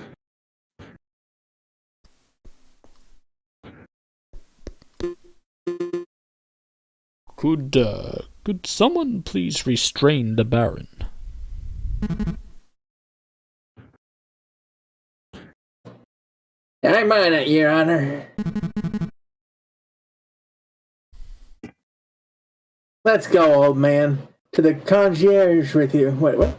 Could someone please restrain the Baron? I'm on it, Your Honor. Let's go, old man. To the concierge with you. Wait, what?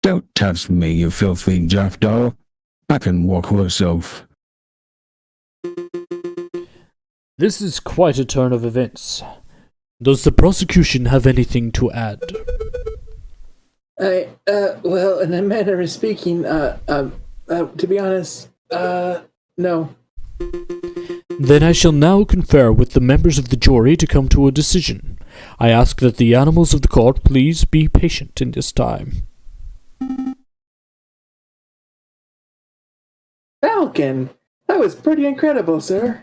Don't touch me, you filthy jackdaw. I can walk myself. This is quite a turn of events. Does the prosecution have anything to add? Well, in a manner of speaking, to be honest, no. Then I shall now confer with the members of the jury to come to a decision. I ask that the animals of the court please be patient in this time. Falcon! That was pretty incredible, sir.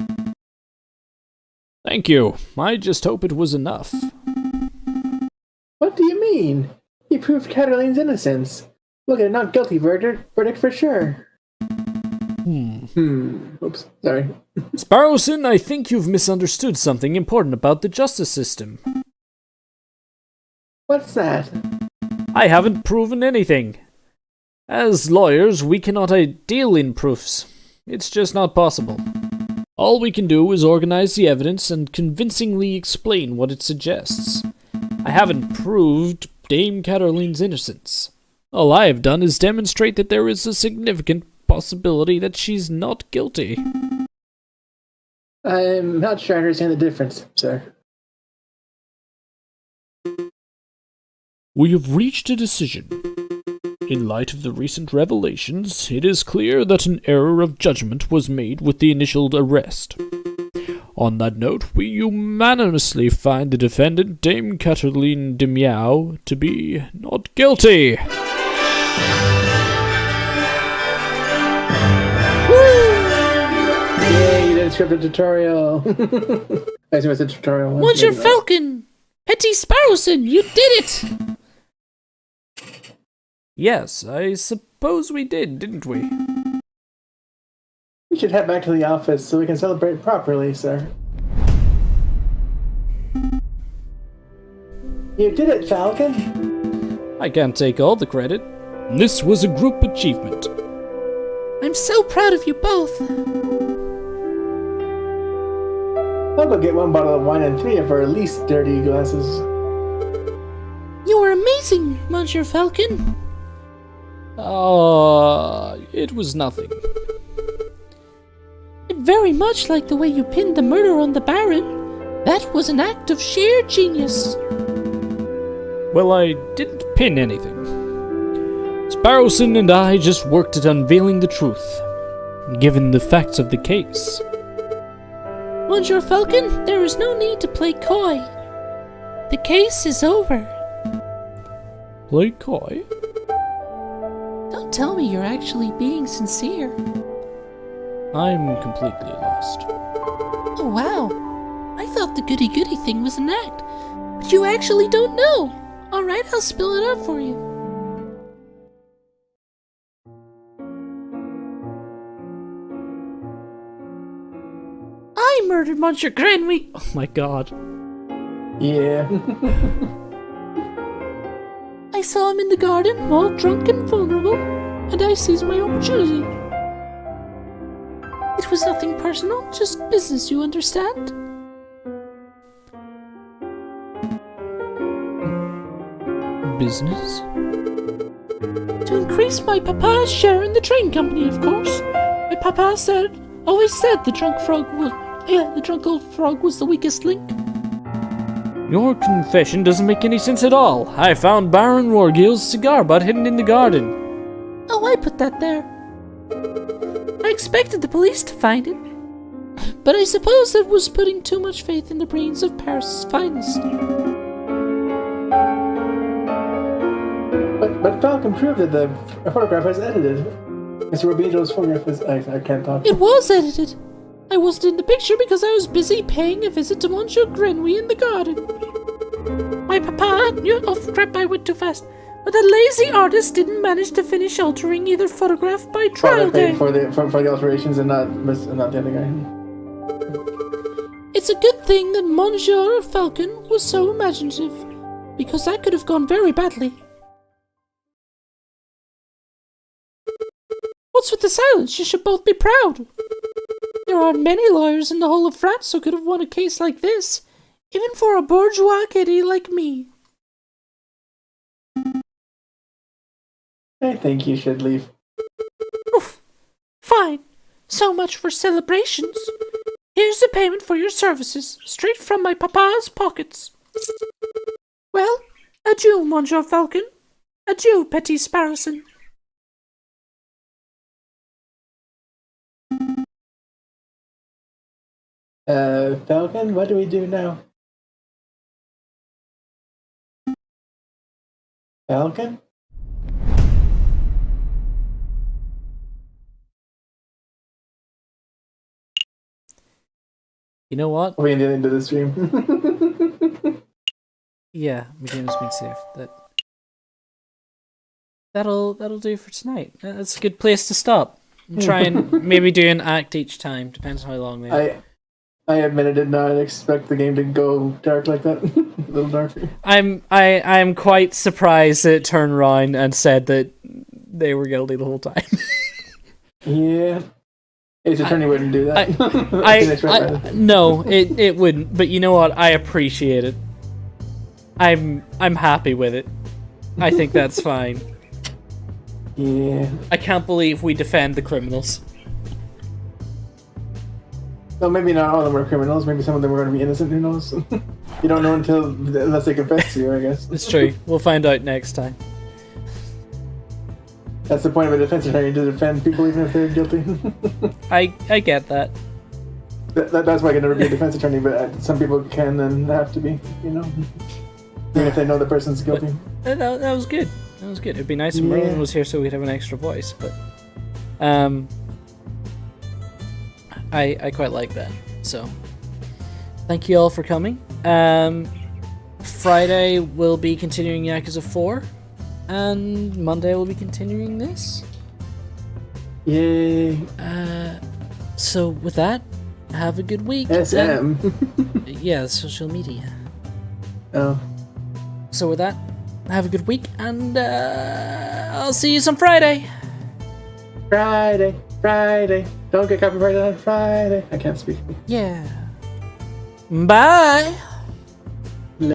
Thank you. I just hope it was enough. What do you mean? You proved Cataline's innocence. We'll get a not guilty verdict for sure. Oops, sorry. Sparrowson, I think you've misunderstood something important about the justice system. What's that? I haven't proven anything. As lawyers, we cannot deal in proofs. It's just not possible. All we can do is organize the evidence and convincingly explain what it suggests. I haven't proved Dame Cataline's innocence. All I have done is demonstrate that there is a significant possibility that she's not guilty. I'm not sure I understand the difference, sir. We have reached a decision. In light of the recent revelations, it is clear that an error of judgment was made with the initial arrest. On that note, we unanimously find the defendant, Dame Cataline de Miao, to be not guilty. Yay, you did a scripted tutorial. I assume it's a tutorial. Monsieur Falcon! Petty Sparrowson, you did it! Yes, I suppose we did, didn't we? We should head back to the office so we can celebrate properly, sir. You did it, Falcon! I can't take all the credit. This was a group achievement. I'm so proud of you both. I'll go get one bottle of wine and 3 of her least dirty glasses. You were amazing, Monsieur Falcon. It was nothing. I very much like the way you pinned the murder on the Baron. That was an act of sheer genius. Well, I didn't pin anything. Sparrowson and I just worked at unveiling the truth, given the facts of the case. Monsieur Falcon, there is no need to play coy. The case is over. Play coy? Don't tell me you're actually being sincere. I'm completely lost. Oh wow, I thought the goody-goody thing was an act, but you actually don't know. Alright, I'll spill it out for you. murdered Monsieur Grenouille. Oh my god. Yeah. I saw him in the garden, all drunk and vulnerable, and I seized my opportunity. It was nothing personal, just business, you understand? Business? To increase my papa's share in the train company, of course. My papa always said the drunk old frog was the weakest link. Your confession doesn't make any sense at all. I found Baron Wargill's cigar butt hidden in the garden. Oh, I put that there. I expected the police to find it, but I suppose that was putting too much faith in the brains of Paris' finest. But Falcon proved that the photograph was edited. Mr. Rubino's photograph is... I can't talk. It was edited. I wasn't in the picture because I was busy paying a visit to Monsieur Grenouille in the garden. My papa knew... Oh, crap, I went too fast. But the lazy artist didn't manage to finish altering either photograph by trial day. For the alterations and not the other guy. It's a good thing that Monsieur Falcon was so imaginative, because that could have gone very badly. What's with the silence? You should both be proud. There aren't many lawyers in the whole of France who could have won a case like this, even for a bourgeois kitty like me. I think you should leave. Oof. Fine. So much for celebrations. Here's the payment for your services, straight from my papa's pockets. Well, adieu, Monsieur Falcon. Adieu, Petit Sparrowson. Falcon, what do we do now? Falcon? You know what? We're getting into the stream. Yeah, we can just be safe. That'll do for tonight. That's a good place to stop. Try and maybe do an act each time. Depends on how long they are. I admit I did not expect the game to go dark like that. A little darker. I'm quite surprised that it turned around and said that they were guilty the whole time. Yeah. Ace Attorney wouldn't do that. No, it wouldn't. But you know what? I appreciate it. I'm happy with it. I think that's fine. Yeah. I can't believe we defend the criminals. Well, maybe not all of them were criminals. Maybe some of them were going to be innocent. Who knows? You don't know unless they confess to you, I guess. It's true. We'll find out next time. That's the point of a defense attorney, to defend people even if they're guilty. I get that. That's why I can never be a defense attorney, but some people can and have to be, you know? Even if they know the person's guilty. That was good. That was good. It'd be nice if Merlin was here so we'd have an extra voice, but I quite like that. So thank you all for coming. Friday we'll be continuing Yakuza 4, and Monday we'll be continuing this. Yay. So with that, have a good week. SM. Yeah, social media. Oh. So with that, have a good week, and I'll see you some Friday. Friday. Don't get copyrighted on Friday. I can't speak. Yeah. Bye.